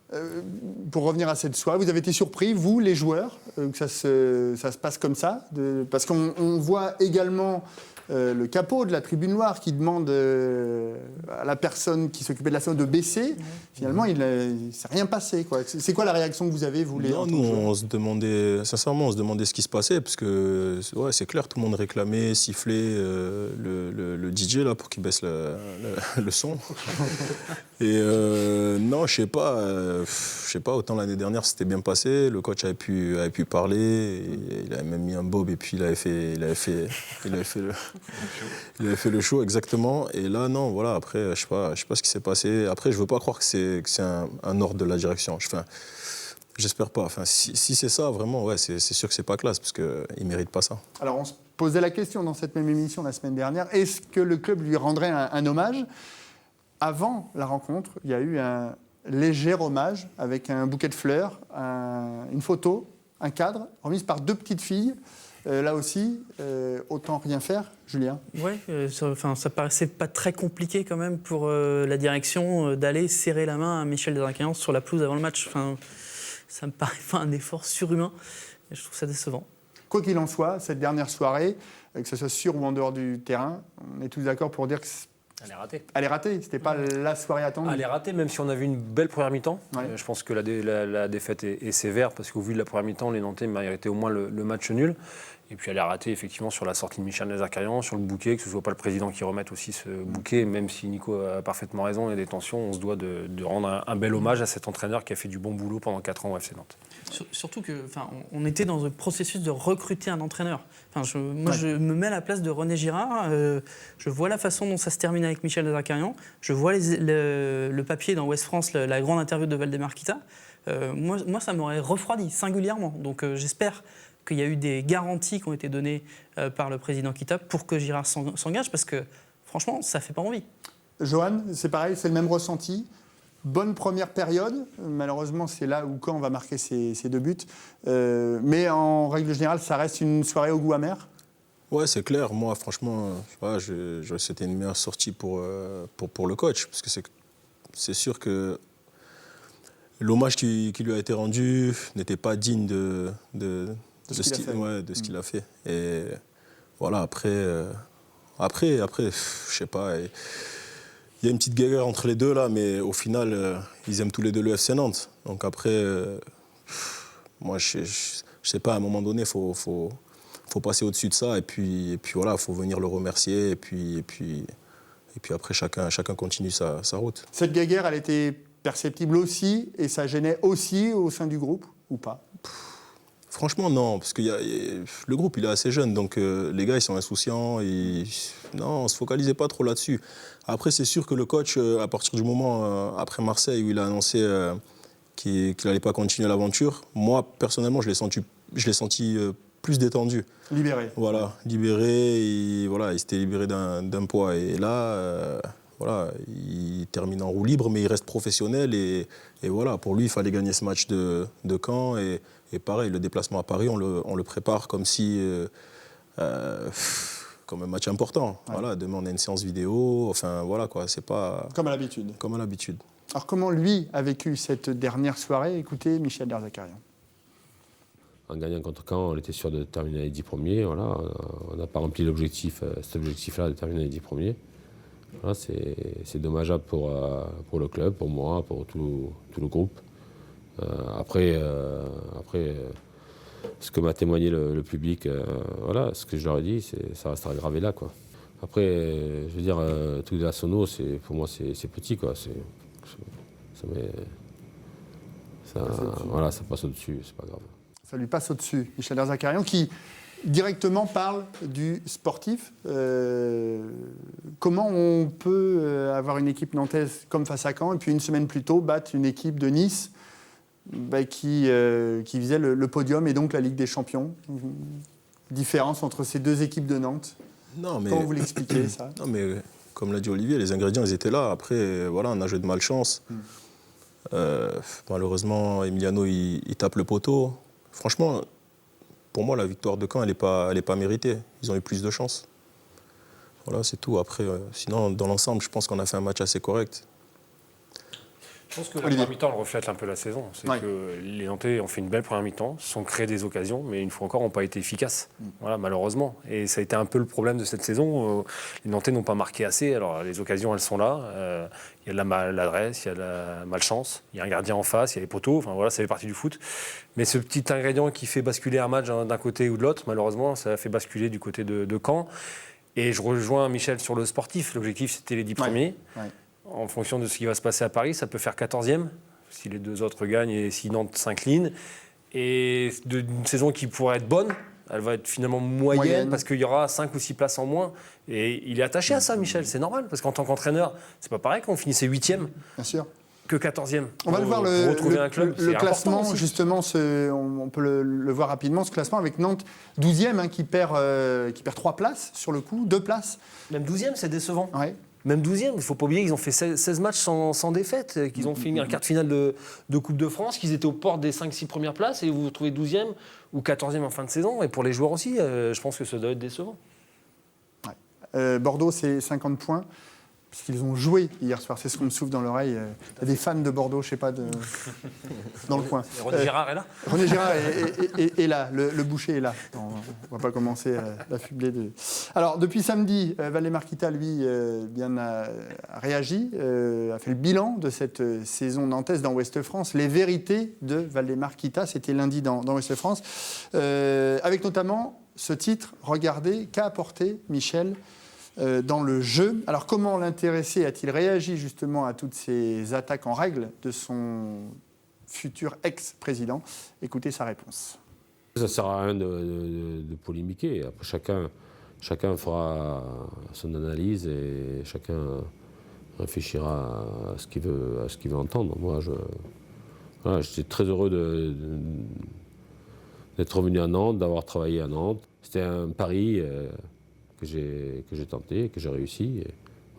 Pour revenir à cette soirée, vous avez été surpris, vous, les joueurs, que ça se passe comme ça parce qu'on voit également le capot de la tribune noire qui demande à la personne qui s'occupait de la sono de baisser. Finalement, il ne s'est rien passé, quoi. C'est quoi la réaction que vous avez, vous, les joueurs? Nous, on se demandait, sincèrement, ce qui se passait, parce que ouais, c'est clair, tout le monde réclamait, sifflait le DJ là, pour qu'il baisse le son. Et non, je sais pas, autant l'année dernière, c'était bien passé, le coach avait pu parler, et il avait même mis un bob, et puis il avait fait le show, exactement. Et là, non, voilà, après, je sais pas ce qui s'est passé. Après, je veux pas croire que c'est un ordre de la direction. J'espère pas. Enfin, si c'est ça, vraiment, ouais, c'est sûr que c'est pas classe, parce qu'il mérite pas ça. Alors, on se posait la question dans cette même émission la semaine dernière, est-ce que le club lui rendrait un hommage? Avant la rencontre, il y a eu un léger hommage avec un bouquet de fleurs, une photo, un cadre, remise par deux petites filles. Là aussi, autant rien faire, Julien? Oui, ça paraissait pas très compliqué quand même pour la direction d'aller serrer la main à Michel Azarkarian sur la pelouse avant le match. Ça me paraît pas un effort surhumain, et je trouve ça décevant. Quoi qu'il en soit, cette dernière soirée, que ce soit sur ou en dehors du terrain, on est tous d'accord pour dire que elle est ratée. Elle est ratée, c'était pas la soirée attendue. Elle est ratée, même si on a vu une belle première mi-temps. Ouais. Je pense que la défaite est sévère, parce qu'au vu de la première mi-temps, les Nantais méritaient au moins le match nul. Et puis elle est ratée effectivement sur la sortie de Michel Azarkarian, sur le bouquet, que ce ne soit pas le président qui remette aussi ce bouquet, même si Nico a parfaitement raison, il y a des tensions, on se doit de rendre un bel hommage à cet entraîneur qui a fait du bon boulot pendant 4 ans au FC Nantes. Surtout qu'on était dans un processus de recruter un entraîneur. Je me mets à la place de René Girard, je vois la façon dont ça se termine avec Michel Azarkarian, je vois le papier dans Ouest France, la grande interview de Waldemar Kita. Moi, ça m'aurait refroidi singulièrement. Donc j'espère qu'il y a eu des garanties qui ont été données par le président Kita pour que Girard s'engage, parce que franchement, ça ne fait pas envie. Johan, c'est pareil, c'est le même ressenti. Bonne première période, malheureusement c'est là où Caen va marquer ses 2 buts, mais en règle générale ça reste une soirée au goût amer. Ouais, c'est clair, moi franchement, c'était une meilleure sortie pour le coach, parce que c'est sûr que l'hommage qui lui a été rendu n'était pas digne de ce qu'il a fait. Et voilà, après, je sais pas. Il y a une petite guerre entre les deux là, mais au final, ils aiment tous les deux le FC Nantes. Donc après, moi, je sais pas, à un moment donné, il faut passer au-dessus de ça. Et puis voilà, il faut venir le remercier. Et puis après, chacun continue sa route. Cette guerre, elle était perceptible aussi, et ça gênait aussi au sein du groupe, ou pas? Franchement, non, parce que le groupe, il est assez jeune, donc les gars, ils sont insouciants. Non, on ne se focalisait pas trop là-dessus. Après, c'est sûr que le coach, à partir du moment, après Marseille, où il a annoncé qu'il n'allait pas continuer l'aventure, moi, personnellement, je l'ai senti plus détendu. Libéré. Voilà, libéré, il s'était libéré d'un poids. Et là, il termine en roue libre, mais il reste professionnel. Et voilà, pour lui, il fallait gagner ce match de Caen. Et Et pareil, le déplacement à Paris, on le prépare comme si... comme un match important. Ouais. Voilà, demain, on a une séance vidéo. Enfin, voilà, quoi. C'est pas... Comme à l'habitude. Comme à l'habitude. Alors, comment lui a vécu cette dernière soirée? Écoutez, Michel Derzakarian. En gagnant contre Caen, on était sûr de terminer les 10 premiers. Voilà. On n'a pas rempli l'objectif, cet objectif-là de terminer les 10 premiers. Voilà, c'est dommageable pour le club, pour moi, pour tout le groupe. Après, ce que m'a témoigné le public, voilà, ce que je leur ai dit, ça restera gravé là, quoi. Après, je veux dire, tout de la sono, pour moi, c'est petit, quoi. Voilà, ça passe au-dessus, c'est pas grave. Ça lui passe au-dessus. Michel Derzakarian qui directement parle du sportif. Comment on peut avoir une équipe nantaise comme face à Caen et puis une semaine plus tôt battre une équipe de Nice qui visait le podium et donc la Ligue des Champions? Différence entre ces deux équipes de Nantes. Non, mais... Comment vous l'expliquez, ça? Non, mais comme l'a dit Olivier, les ingrédients, ils étaient là. Après, voilà, on a joué de malchance. Malheureusement, Emiliano, il tape le poteau. Franchement, pour moi, la victoire de Caen, elle n'est pas méritée. Ils ont eu plus de chance. Voilà, c'est tout. Après, sinon, dans l'ensemble, je pense qu'on a fait un match assez correct. Je pense que la première mi-temps reflète un peu la saison. C'est que les Nantais ont fait une belle première mi-temps, se sont créés des occasions, mais une fois encore, n'ont pas été efficaces. Voilà, malheureusement. Et ça a été un peu le problème de cette saison. Les Nantais n'ont pas marqué assez. Alors, les occasions, elles sont là. Il y a de la maladresse, il y a de la malchance. Il y a un gardien en face, il y a les poteaux. Enfin, voilà, ça fait partie du foot. Mais ce petit ingrédient qui fait basculer un match d'un côté ou de l'autre, malheureusement, ça a fait basculer du côté de Caen. Et je rejoins Michel sur le sportif. L'objectif, c'était les 10 premiers. Ouais. En fonction de ce qui va se passer à Paris, ça peut faire 14e, si les deux autres gagnent et si Nantes s'incline. Et d'une saison qui pourrait être bonne, elle va être finalement moyenne. Parce qu'il y aura 5 ou 6 places en moins. Et il est attaché à ça, Michel, c'est normal. Parce qu'en tant qu'entraîneur, c'est pas pareil qu'on finissait 8e. Bien sûr. Que 14e. On va le voir, le classement, justement, on peut le voir rapidement, ce classement avec Nantes 12e, qui perd 3 places sur le coup, 2 places. Même 12e, c'est décevant. Ouais. Même 12e, il ne faut pas oublier qu'ils ont fait 16 matchs sans défaite, qu'ils ont fini un quart de finale de Coupe de France, qu'ils étaient aux portes des 5-6 premières places et vous vous retrouvez 12e ou 14e en fin de saison. Et pour les joueurs aussi, je pense que ça doit être décevant. Ouais. Bordeaux, c'est 50 points. Puisqu'ils ont joué hier soir, c'est ce qu'on me souffle dans l'oreille. Il y a des fans de Bordeaux, je ne sais pas, dans le coin. Et René Girard est là. René Girard est là, le boucher est là. On ne va pas commencer à l'affubler de... Alors, depuis samedi, Valdemar Kita, lui, a réagi, a fait le bilan de cette saison nantaise dans Ouest France. Les vérités de Valdemar Kita, c'était lundi dans Ouest France. Avec notamment ce titre, regardez, qu'a apporté Michel dans le jeu. Alors comment l'intéressé a-t-il réagi justement à toutes ces attaques en règle de son futur ex-président? Écoutez sa réponse. Ça ne sert à rien de polémiquer. Après, chacun fera son analyse et chacun réfléchira à ce qu'il veut entendre. Moi, j'étais très heureux d'être revenu à Nantes, d'avoir travaillé à Nantes. C'était un pari que j'ai tenté, que j'ai réussi. Et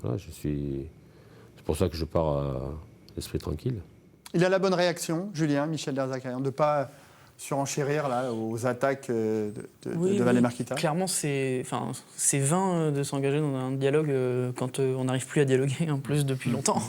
voilà, c'est pour ça que je pars l'esprit tranquille. Il a la bonne réaction, Julien, Michel Derzakarian, de ne pas surenchérir là, aux attaques de Valdemar Kita. Clairement, c'est vain de s'engager dans un dialogue quand on n'arrive plus à dialoguer en plus depuis longtemps.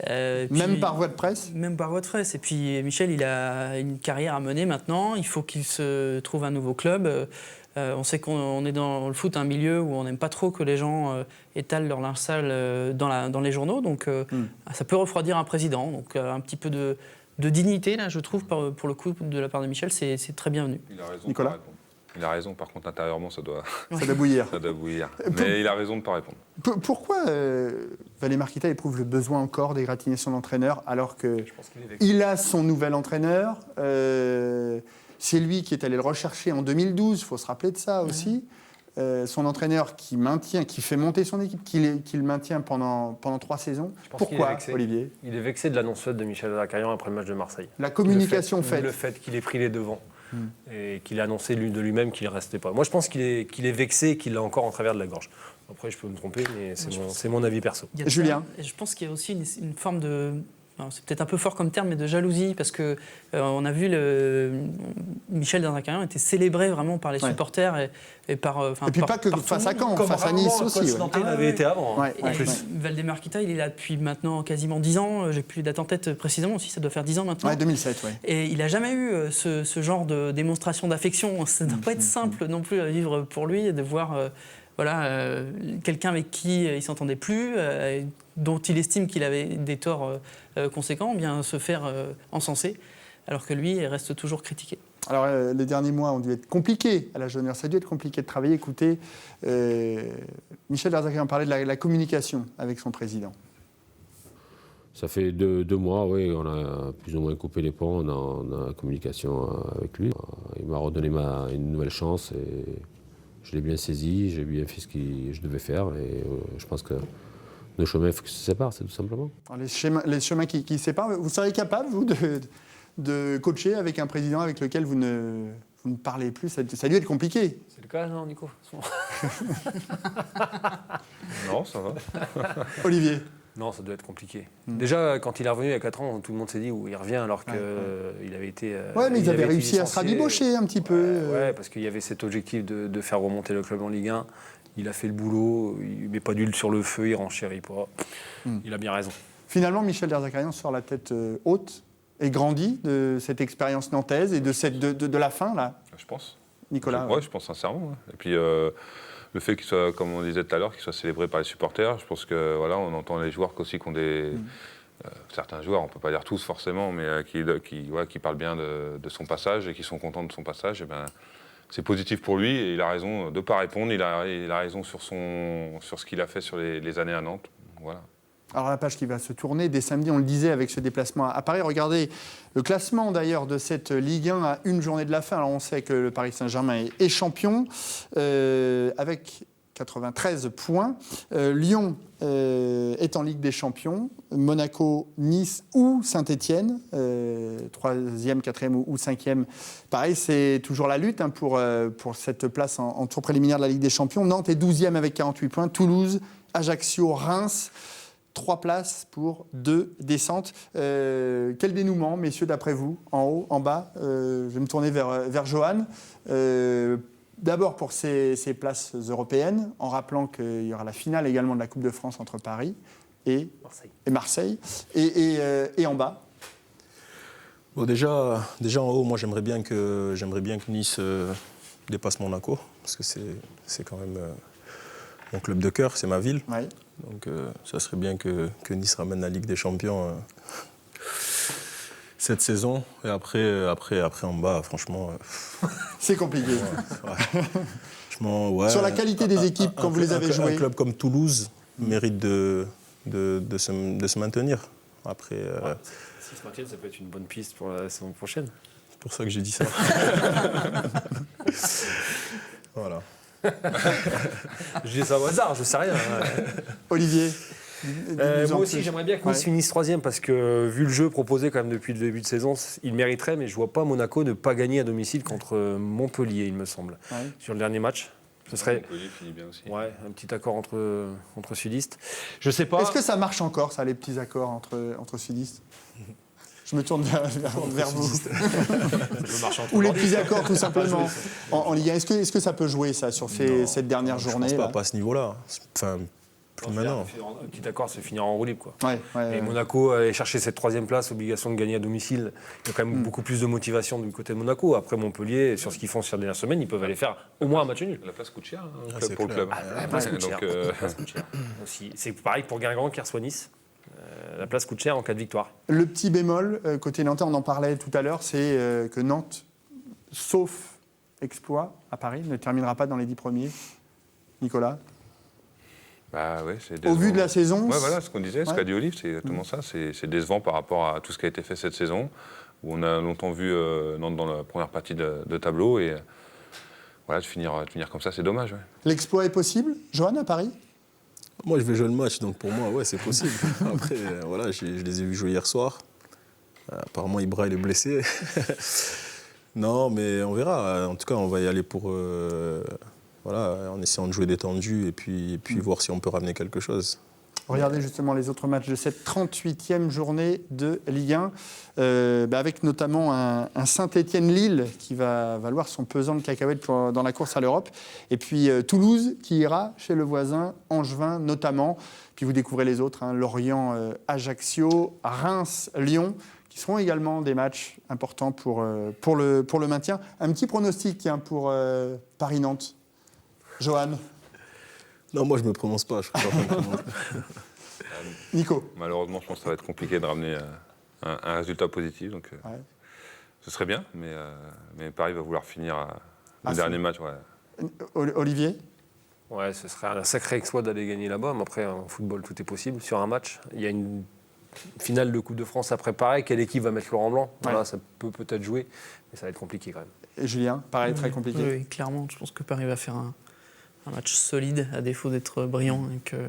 Même par voie de presse? Même par voie de presse. Et puis Michel, il a une carrière à mener maintenant. Il faut qu'il se trouve un nouveau club. On sait qu'on est dans le foot, un milieu où on n'aime pas trop que les gens étalent leur linge sale dans les journaux. Donc ça peut refroidir un président. Donc un petit peu de dignité, là, je trouve, pour le coup, de la part de Michel, c'est très bienvenu. Il a raison. Nicolas? Il a raison, par contre, intérieurement, ça doit bouillir. Ça doit bouillir. Mais il a raison de ne pas répondre. Pourquoi Valdemar Kita éprouve le besoin encore d'égratigner son entraîneur alors qu'il a son nouvel entraîneur? C'est lui qui est allé le rechercher en 2012, il faut se rappeler de ça aussi. Son entraîneur qui fait monter son équipe, qui le maintient pendant 3 saisons. Pourquoi, Olivier? Il est vexé de l'annonce faite de Michel Derzakarian après le match de Marseille. La communication faite. Le fait qu'il ait pris les devants et qu'il a annoncé de lui-même qu'il ne restait pas. Moi, je pense qu'il est vexé et qu'il l'a encore en travers de la gorge. Après, je peux me tromper, mais c'est mon avis perso. Julien? Je pense qu'il y a aussi une forme de c'est peut-être un peu fort comme terme, mais de jalousie, parce que on a vu Michel Derzakarian était célébré vraiment par les supporters et par. Et puis pas que face à Caen, face à Nice aussi. Il avait été avant. Valdemar Kita, il est là depuis maintenant quasiment 10 ans. J'ai plus les dates en tête précisément aussi, ça doit faire 10 ans maintenant. Ouais, 2007, ouais. Et il n'a jamais eu ce genre de démonstration d'affection. Ça ne doit pas être simple non plus à vivre pour lui, de voir quelqu'un avec qui il ne s'entendait plus, dont il estime qu'il avait des torts conséquents, bien se faire encenser, alors que lui reste toujours critiqué. Alors, les derniers mois ont dû être compliqués à la Jauneur. Ça a dû être compliqué de travailler. Écoutez, Michel Derzakarian parlait de la communication avec son président. Ça fait 2 mois, oui, on a plus ou moins coupé les ponts dans la communication avec lui. Il m'a redonné une nouvelle chance et je l'ai bien saisi, j'ai bien fait ce que je devais faire et je pense que nos chemins se séparent, c'est tout simplement. Alors, les chemins qui séparent, vous seriez capable, vous, de coacher avec un président avec lequel vous ne parlez plus? Ça a dû être compliqué. C'est le cas, non, Nico? Non, ça va. Olivier? Non, ça doit être compliqué. Déjà, quand il est revenu il y a 4 ans, tout le monde s'est dit où il revient alors qu'il avait été. Ouais, mais ils avaient réussi à se rabibocher un petit peu. Ouais, parce qu'il y avait cet objectif de faire remonter le club en Ligue 1. Il a fait le boulot, il ne met pas d'huile sur le feu, il renchérit pas. Il a bien raison. Finalement, Michel Derzakarian sort la tête haute et grandit de cette expérience nantaise et de la fin, là. Je pense. Nicolas? Je pense sincèrement. Ouais. Et puis, le fait qu'il soit, comme on disait tout à l'heure, qu'il soit célébré par les supporters, je pense que voilà, on entend les joueurs aussi qui ont des. Certains joueurs, on ne peut pas dire tous forcément, mais qui parlent bien de son passage et qui sont contents de son passage. Et ben, c'est positif pour lui et il a raison de ne pas répondre. Il a raison sur ce qu'il a fait sur les années à Nantes. Voilà. Alors la page qui va se tourner dès samedi, on le disait avec ce déplacement à Paris. Regardez le classement d'ailleurs de cette Ligue 1 à une journée de la fin. Alors on sait que le Paris Saint-Germain est champion avec 93 points. Lyon est en Ligue des Champions. Monaco, Nice ou Saint-Étienne, 3e, 4e ou 5e. Pareil, c'est toujours la lutte pour cette place en tour préliminaire de la Ligue des Champions. Nantes est 12e avec 48 points. Toulouse, Ajaccio, Reims. 3 places pour 2 descentes. Quel dénouement, messieurs, d'après vous? En haut, en bas? Je vais me tourner vers Johan. D'abord pour ces places européennes, en rappelant qu'il y aura la finale également de la Coupe de France entre Paris et Marseille. Et en bas? Bon, déjà en haut, moi j'aimerais bien que Nice dépasse Monaco, parce que c'est quand même mon club de cœur, c'est ma ville. Ouais. Donc ça serait bien que Nice ramène la Ligue des Champions cette saison. Et après en bas, franchement... c'est compliqué. Ouais, sur la qualité des équipes, quand vous les avez jouées. Un club comme Toulouse mérite de se maintenir. Après, s'ils se maintiennent, ça peut être une bonne piste pour la saison prochaine. C'est pour ça que j'ai dit ça. Voilà. Je dis ça au hasard, je sais rien. Olivier? Moi aussi, j'aimerais bien que Nice finisse 3e parce que, vu le jeu proposé quand même depuis le début de saison, il mériterait, mais je ne vois pas Monaco ne pas gagner à domicile contre Montpellier, il me semble, sur le dernier match. Ce serait Montpellier finit bien aussi. Ouais, un petit accord entre sudistes. Je sais pas. Est-ce que ça marche encore, ça, les petits accords entre sudistes? Je me tourne vers vous. Ou les petits accords, tout simplement, en Ligue 1. Est-ce que ça peut jouer, ça, sur cette dernière journée? Je pense pas à ce niveau-là. Enfin, plus maintenant. Un petit accord, c'est finir en roue libre, quoi. Et Monaco aller chercher cette 3e place, obligation de gagner à domicile. Il y a quand même beaucoup plus de motivation du côté de Monaco. Après Montpellier, sur ce qu'ils font sur les dernières semaines, ils peuvent aller faire au moins un match nul. La place coûte cher pour le club. La place coûte cher. Aussi. C'est pareil pour Guingamp qui reçoit Nice. La place coûte cher en cas de victoire. Le petit bémol, côté nantais, on en parlait tout à l'heure, c'est que Nantes, sauf exploit à Paris, ne terminera pas dans les 10 premiers. Nicolas? Bah ouais, au vu de la saison? Ouais, voilà, ce qu'on disait, ce qu'a dit Olive, c'est exactement ça. C'est décevant par rapport à tout ce qui a été fait cette saison, où on a longtemps vu Nantes dans la première partie de tableau. Et voilà, de finir comme ça, c'est dommage. Ouais. L'exploit est possible, Johan, à Paris? Moi, je vais jouer le match, donc pour moi, ouais, c'est possible. Après, voilà, je les ai vus jouer hier soir. Apparemment, Ibra, il est blessé. Non, mais on verra. En tout cas, on va y aller pour... voilà, en essayant de jouer détendu et puis voir si on peut ramener quelque chose. Regardez justement les autres matchs de cette 38e journée de Ligue 1, avec notamment un Saint-Étienne-Lille qui va valoir son pesant de cacahuètes dans la course à l'Europe. Et puis Toulouse qui ira chez le voisin Angevin notamment. Puis vous découvrez les autres, Lorient-Ajaccio, Reims-Lyon, qui seront également des matchs importants pour le maintien. Un petit pronostic pour Paris-Nantes. Johan. Non, moi je ne me prononce pas. Je crois pas. Nico. Malheureusement, je pense que ça va être compliqué de ramener un résultat positif. Donc, ce serait bien, mais Paris va vouloir finir le dernier match. Ouais. Olivier. Ouais, ce serait un sacré exploit d'aller gagner là-bas. Mais après, en football, tout est possible. Sur un match, il y a une finale de Coupe de France à préparer. Quelle équipe va mettre Laurent Blanc ? Voilà, ça peut peut-être jouer, mais ça va être compliqué quand même. Et Julien, pareil, très compliqué. Oui, clairement. Je pense que Paris va faire un match solide, à défaut d'être brillant. Et que,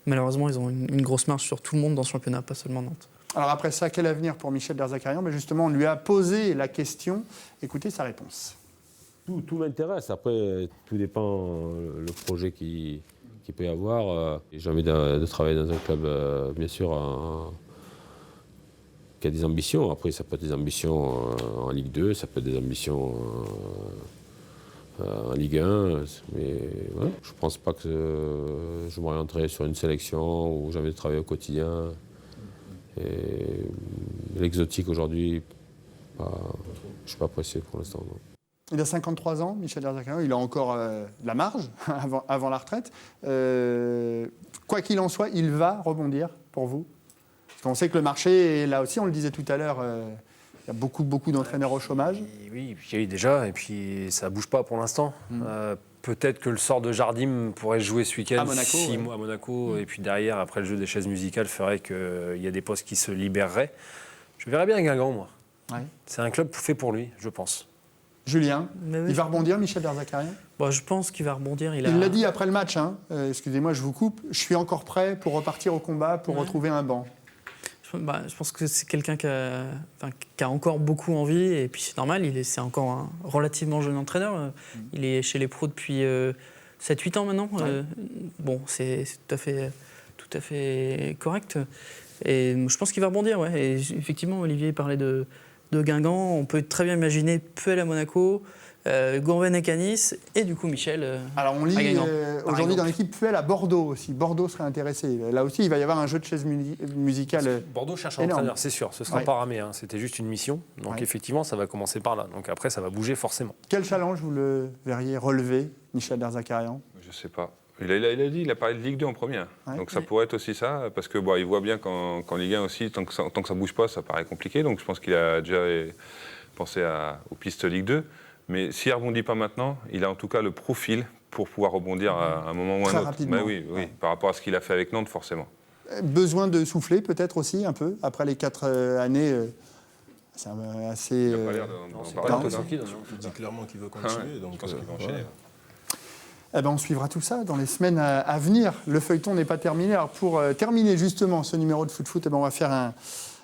malheureusement, ils ont une grosse marge sur tout le monde dans ce championnat, pas seulement Nantes. Alors après ça, quel avenir pour Michel Derzakarian ? Mais justement, on lui a posé la question. Écoutez sa réponse. Tout m'intéresse. Après, tout dépend le projet qu'il peut y avoir. J'ai envie de travailler dans un club, bien sûr, qui a des ambitions. Après, ça peut être des ambitions en Ligue 2, ça peut être des ambitions en Ligue 1. Mais ouais, je ne pense pas que je m'orienterai sur une sélection où j'ai envie de travailler au quotidien. Et l'exotique aujourd'hui, je ne suis pas pressé pour l'instant. Non. Il a 53 ans, Michel Derzakarian. Il a encore de la marge avant la retraite. Quoi qu'il en soit, il va rebondir pour vous. Parce qu'on sait que le marché, là aussi, on le disait tout à l'heure, il y a beaucoup d'entraîneurs au chômage. Oui, il y a eu déjà, et puis ça ne bouge pas pour l'instant. Peut-être que le sort de Jardim pourrait jouer ce week-end, à Monaco, 6 mois à Monaco, et puis derrière, après le jeu des chaises musicales, ferait qu'il y a des postes qui se libéreraient. Je verrais bien Guingamp, moi. Ouais. C'est un club fait pour lui, je pense. Julien, oui. Il va rebondir, Michel Derzakarian ? Je pense qu'il va rebondir. Il l'a dit après le match, excusez-moi, je vous coupe, je suis encore prêt pour repartir au combat, pour retrouver un banc. Je pense que c'est quelqu'un qui a encore beaucoup envie, et puis c'est normal, c'est encore un relativement jeune entraîneur. Il est chez les pros depuis 7-8 ans maintenant. Ouais. C'est tout à fait correct. Et je pense qu'il va rebondir, ouais. Et effectivement, Olivier parlait de Guingamp. On peut très bien imaginer Puel à Monaco, Gourvenec à Nice, et du coup Michel Alors on lit aujourd'hui dans l'équipe Puel à Bordeaux aussi. Bordeaux serait intéressé. Là aussi, il va y avoir un jeu de chaises musicales. Bordeaux cherche un entraîneur, c'est sûr. Ce ne sera pas ramé. C'était juste une mission. Donc effectivement, ça va commencer par là. Donc après, ça va bouger forcément. Quel challenge vous le verriez relever, Michel Derzakarian ? Je ne sais pas. Il a dit, il a parlé de Ligue 2 en première. Ouais. Donc ça pourrait être aussi ça, parce que il voit bien qu'en Ligue 1 aussi, tant que ça ne bouge pas, ça paraît compliqué. Donc je pense qu'il a déjà pensé aux pistes Ligue 2. Mais s'il ne rebondit pas maintenant, il a en tout cas le profil pour pouvoir rebondir à un moment ou à un autre. Rapidement. Oui, par rapport à ce qu'il a fait avec Nantes, forcément. Besoin de souffler peut-être aussi un peu, après les 4 années c'est assez... Il n'a pas l'air d'en parler. Il dit clairement qu'il veut continuer, donc je pense qu'il va enchaîner. On suivra tout ça dans les semaines à venir. Le feuilleton n'est pas terminé. Alors pour terminer justement ce numéro de Foot, on va faire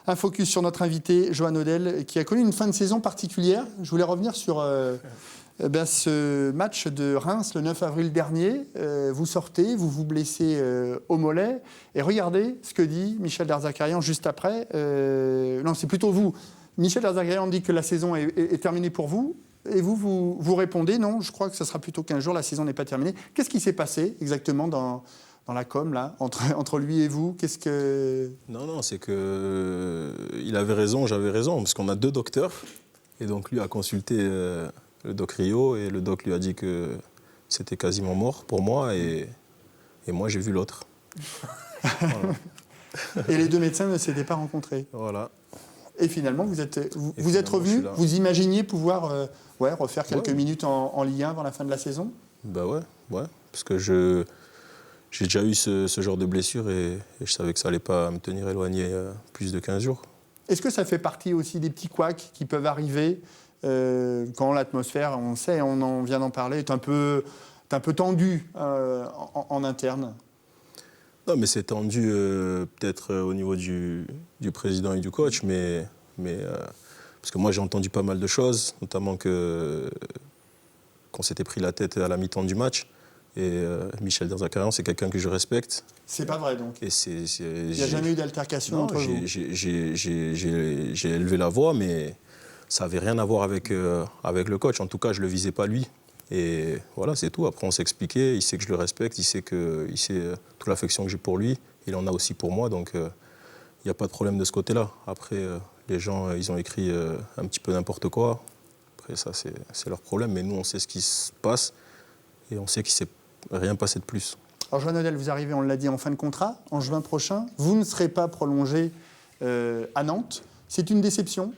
un focus sur notre invité, Johan Odel, qui a connu une fin de saison particulière. Je voulais revenir sur ce match de Reims le 9 avril dernier. Vous sortez, vous vous blessez au mollet. Et regardez ce que dit Michel Derzakarian juste après. Non, c'est plutôt vous. Michel Derzakarian dit que la saison est terminée pour vous. Et vous répondez, non, je crois que ce sera plutôt 15 jours, la saison n'est pas terminée. Qu'est-ce qui s'est passé exactement dans la com, là, entre lui et vous ? Qu'est-ce que... Non, c'est qu'il avait raison, j'avais raison, parce qu'on a 2 docteurs. Et donc lui a consulté le doc Rio, et le doc lui a dit que c'était quasiment mort pour moi, et moi j'ai vu l'autre. Voilà. Et les 2 médecins ne s'étaient pas rencontrés. Voilà. Et finalement, vous êtes revenu, vous imaginiez pouvoir refaire quelques minutes en Ligue 1 avant la fin de la saison ? Ouais, parce que j'ai déjà eu ce genre de blessure et je savais que ça n'allait pas me tenir éloigné plus de 15 jours. Est-ce que ça fait partie aussi des petits couacs qui peuvent arriver quand l'atmosphère, on sait, on en vient d'en parler, est un peu tendue en interne ? Non, mais c'est tendu peut-être au niveau du président et du coach, mais parce que moi j'ai entendu pas mal de choses, notamment qu'on s'était pris la tête à la mi-temps du match, Et Michel Derzakarian, c'est quelqu'un que je respecte. C'est pas vrai donc. Et il n'y a jamais eu d'altercation entre vous. J'ai élevé la voix, mais ça n'avait rien à voir avec le coach. En tout cas, je ne le visais pas lui. Et voilà, c'est tout. Après, on s'est expliqué. Il sait que je le respecte. Il sait toute l'affection que j'ai pour lui. Il en a aussi pour moi. Donc, il n'y a pas de problème de ce côté-là. Après, les gens, ils ont écrit un petit peu n'importe quoi. Après, ça, c'est leur problème. Mais nous, on sait ce qui se passe. Et on sait qu'il ne s'est rien passé de plus. Alors, Johan Odel, vous arrivez, on l'a dit, en fin de contrat, en juin prochain. Vous ne serez pas prolongé à Nantes. C'est une déception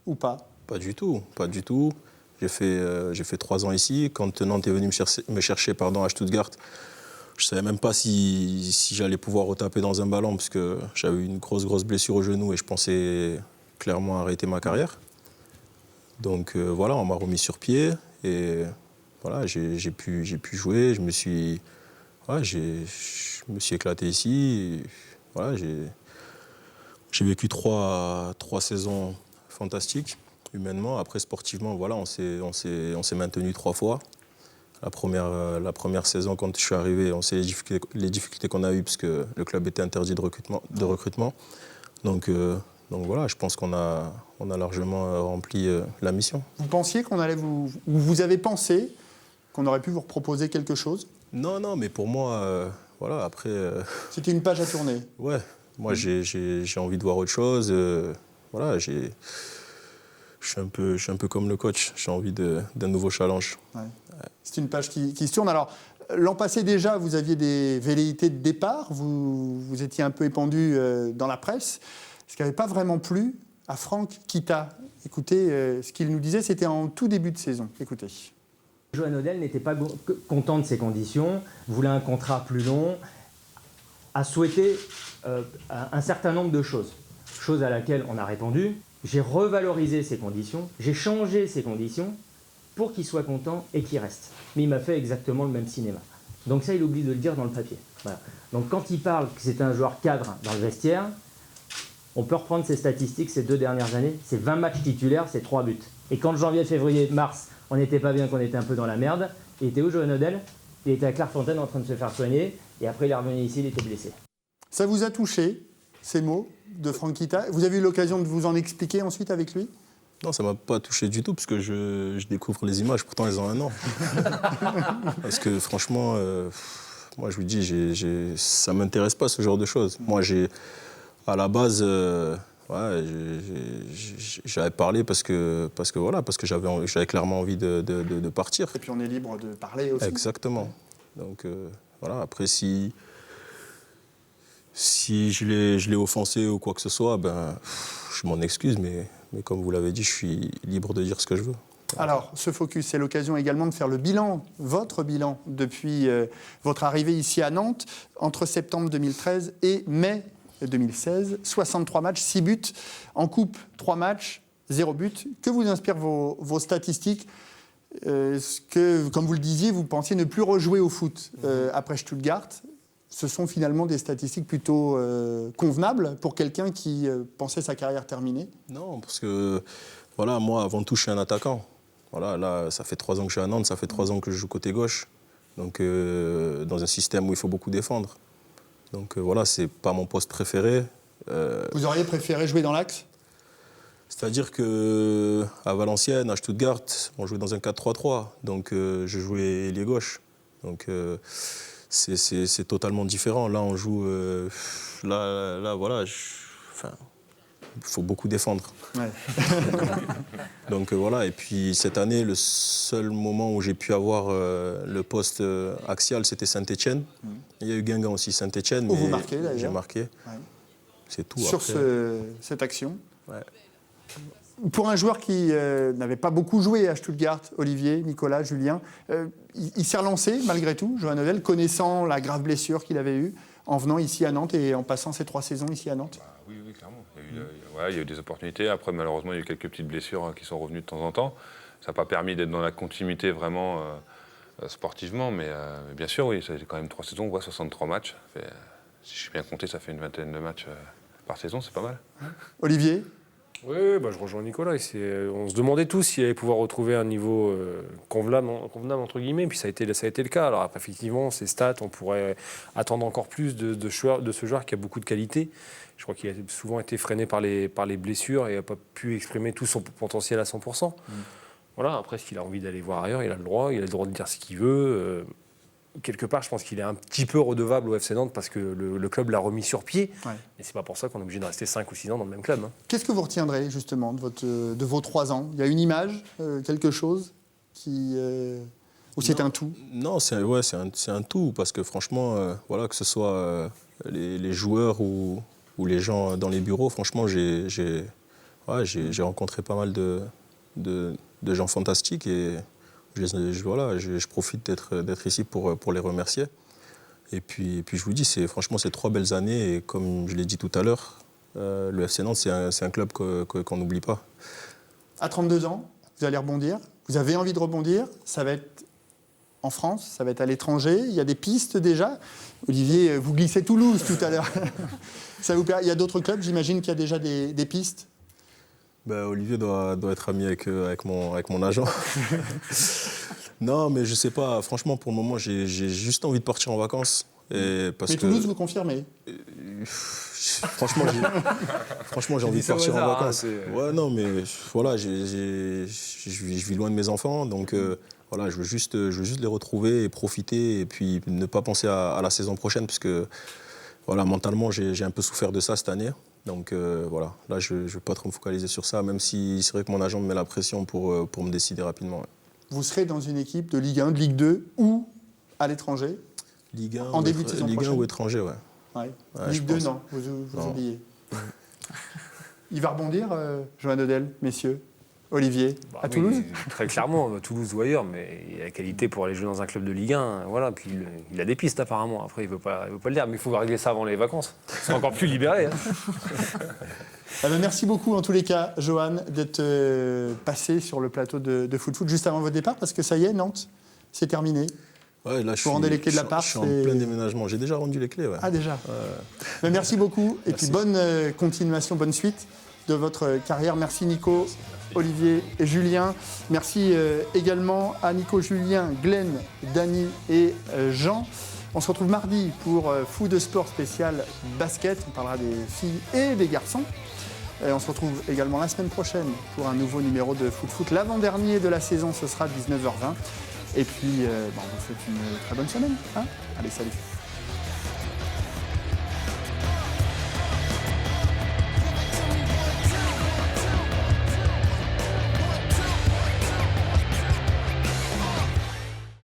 ou pas? Pas du tout, pas du tout. J'ai fait 3 ans ici. Quand Nantes est venu me chercher à Stuttgart, je ne savais même pas si j'allais pouvoir retaper dans un ballon parce que j'avais eu une grosse blessure au genou et je pensais clairement arrêter ma carrière. Donc voilà, on m'a remis sur pied et voilà, j'ai pu jouer. Je me suis éclaté ici. Et, voilà, j'ai vécu 3 saisons fantastiques. Humainement, après sportivement, voilà, on s'est maintenu 3 fois. La première saison, quand je suis arrivé, on sait les difficultés qu'on a eues parce que le club était interdit de recrutement. Donc voilà, je pense qu'on a largement rempli la mission. Vous pensiez qu'on allait vous avez pensé qu'on aurait pu vous proposer quelque chose? Non, mais pour moi, voilà, après... C'était une page à tourner? Ouais, moi j'ai envie de voir autre chose. Voilà, je suis un peu comme le coach, j'ai envie d'un nouveau challenge. Ouais. C'est une page qui se tourne. Alors, l'an passé déjà, vous aviez des velléités de départ, vous étiez un peu épandu dans la presse, ce qui n'avait pas vraiment plu à Franck Kita. Écoutez, ce qu'il nous disait, c'était en tout début de saison. Écoutez. Johan Odel n'était pas content de ses conditions, voulait un contrat plus long, a souhaité un certain nombre de choses à laquelle on a répondu. J'ai revalorisé ses conditions, j'ai changé ses conditions pour qu'il soit content et qu'il reste. Mais il m'a fait exactement le même cinéma. Donc ça, il oublie de le dire dans le papier. Voilà. Donc quand il parle que c'est un joueur cadre dans le vestiaire, on peut reprendre ses statistiques ces 2 dernières années. C'est 20 matchs titulaires, c'est 3 buts. Et quand janvier, février, mars, on n'était pas bien, qu'on était un peu dans la merde, il était où Johan Odel? Il était à Clairefontaine en train de se faire soigner. Et après, il est revenu ici, il était blessé. Ça vous a touché, ces mots de Franck Kita? Vous avez eu l'occasion de vous en expliquer ensuite avec lui? Non, ça ne m'a pas touché du tout, parce que je découvre les images, pourtant elles ont 1 an. Parce que franchement, moi je vous dis, ça ne m'intéresse pas ce genre de choses. Moi, à la base, j'avais parlé parce que j'avais clairement envie de partir. Et puis on est libre de parler aussi. Exactement. Donc voilà, après si je l'ai offensé ou quoi que ce soit, je m'en excuse, mais comme vous l'avez dit, je suis libre de dire ce que je veux. Alors, ce focus, c'est l'occasion également de faire le bilan, votre bilan, depuis votre arrivée ici à Nantes, entre septembre 2013 et mai 2016. 63 matchs, 6 buts. En coupe, 3 matchs, 0 but. Que vous inspirent vos statistiques? Comme vous le disiez, vous pensiez ne plus rejouer au foot après Stuttgart. Ce sont finalement des statistiques plutôt convenables pour quelqu'un qui pensait sa carrière terminée? Non, parce que voilà, moi, avant tout, je suis un attaquant. Voilà, là, ça fait 3 ans que je suis à Nantes, ça fait 3 ans que je joue côté gauche. Donc, dans un système où il faut beaucoup défendre. Donc, voilà, c'est pas mon poste préféré. Vous auriez préféré jouer dans l'axe? C'est-à-dire qu'à Valenciennes, à Stuttgart, on jouait dans un 4-3-3. Donc, je jouais ailier gauche. Donc, c'est totalement différent. Là, on joue... Là, voilà, il faut beaucoup défendre. Ouais. Donc voilà, et puis cette année, le seul moment où j'ai pu avoir le poste axial, c'était Saint-Étienne. Il y a eu Guingamp aussi, Saint-Étienne, mais vous marquez, d'ailleurs. J'ai marqué. Ouais. C'est tout. Sur cette action. Ouais. Pour un joueur qui n'avait pas beaucoup joué à Stuttgart, Olivier, Nicolas, Julien, il s'est relancé malgré tout, Johan Odel, connaissant la grave blessure qu'il avait eue en venant ici à Nantes et en passant ces 3 saisons ici à Nantes. Oui, clairement. Il y a eu des opportunités. Après, malheureusement, il y a eu quelques petites blessures qui sont revenues de temps en temps. Ça n'a pas permis d'être dans la continuité vraiment sportivement, mais bien sûr, oui, ça a été quand même 3 saisons, on voit 63 matchs. Si je suis bien compté, ça fait une 20aine de matchs par saison, c'est pas mal. Olivier, Oui, je rejoins Nicolas. On se demandait tous s'il allait pouvoir retrouver un niveau convenable, entre guillemets, puis ça a été le cas. Alors après, effectivement, ces stats, on pourrait attendre encore plus de ce joueur qui a beaucoup de qualité. Je crois qu'il a souvent été freiné par les blessures et n'a pas pu exprimer tout son potentiel à 100%. Voilà, après, s'il a envie d'aller voir ailleurs, il a le droit de dire ce qu'il veut. Quelque part, je pense qu'il est un petit peu redevable au FC Nantes parce que le club l'a remis sur pied. Ouais. Et c'est pas pour ça qu'on est obligé de rester 5 ou 6 ans dans le même club. Hein. Qu'est-ce que vous retiendrez justement de vos 3 ans ? Il y a une image, quelque chose ou c'est un tout ? Non, c'est un tout parce que franchement, que ce soit les joueurs ou les gens dans les bureaux, franchement, j'ai rencontré pas mal de gens fantastiques et je profite d'être ici pour les remercier. Et puis je vous dis, franchement, c'est 3 belles années. Et comme je l'ai dit tout à l'heure, le FC Nantes, c'est un club qu'on n'oublie pas. À 32 ans, vous allez rebondir. Vous avez envie de rebondir. Ça va être en France, ça va être à l'étranger. Il y a des pistes déjà. Olivier, vous glissez Toulouse tout à l'heure. Il y a d'autres clubs, j'imagine qu'il y a déjà des pistes. Olivier doit être ami avec mon agent. Non, mais je sais pas. Franchement, pour le moment, j'ai juste envie de partir en vacances. Mais Toulouse, vous confirmez ? Franchement, j'ai envie de partir en vacances. Ouais, non, mais voilà, je vis loin de mes enfants, donc je veux juste les retrouver et profiter, et puis ne pas penser à la saison prochaine, parce que mentalement, j'ai un peu souffert de ça cette année. Donc là, je ne vais pas trop me focaliser sur ça, même si c'est vrai que mon agent me met la pression pour me décider rapidement. Ouais. Vous serez dans une équipe de Ligue 1, de Ligue 2 ou à l'étranger ? Ligue 1 en début de saison prochaine. Ligue 1 ou étranger, ouais. Ligue 2, non, vous oubliez. Il va rebondir, Johan Odel, messieurs. Olivier, à Toulouse ? Très clairement, Toulouse ou ailleurs, mais il a la qualité pour aller jouer dans un club de Ligue 1. Voilà, puis il a des pistes apparemment. Après, il veut pas le dire, mais il faut régler ça avant les vacances. Ils sont encore plus libérés. Hein. Merci beaucoup en tous les cas, Johan, d'être passé sur le plateau de Foot juste avant votre départ, parce que ça y est, Nantes, c'est terminé. Ouais, là, vous rendez les clés de l'appart. Je suis en plein déménagement. J'ai déjà rendu les clés. Ouais. Ah, déjà. Merci beaucoup. Et puis bonne continuation, bonne suite de votre carrière. Merci Nico, Olivier et Julien. Merci également à Nico, Julien, Glenn, Dany et Jean. On se retrouve mardi pour Foot de Sport spécial basket. On parlera des filles et des garçons. Et on se retrouve également la semaine prochaine pour un nouveau numéro de Foot. L'avant-dernier de la saison, ce sera 19h20. Et puis, on vous souhaite une très bonne semaine. Hein ? Allez, salut.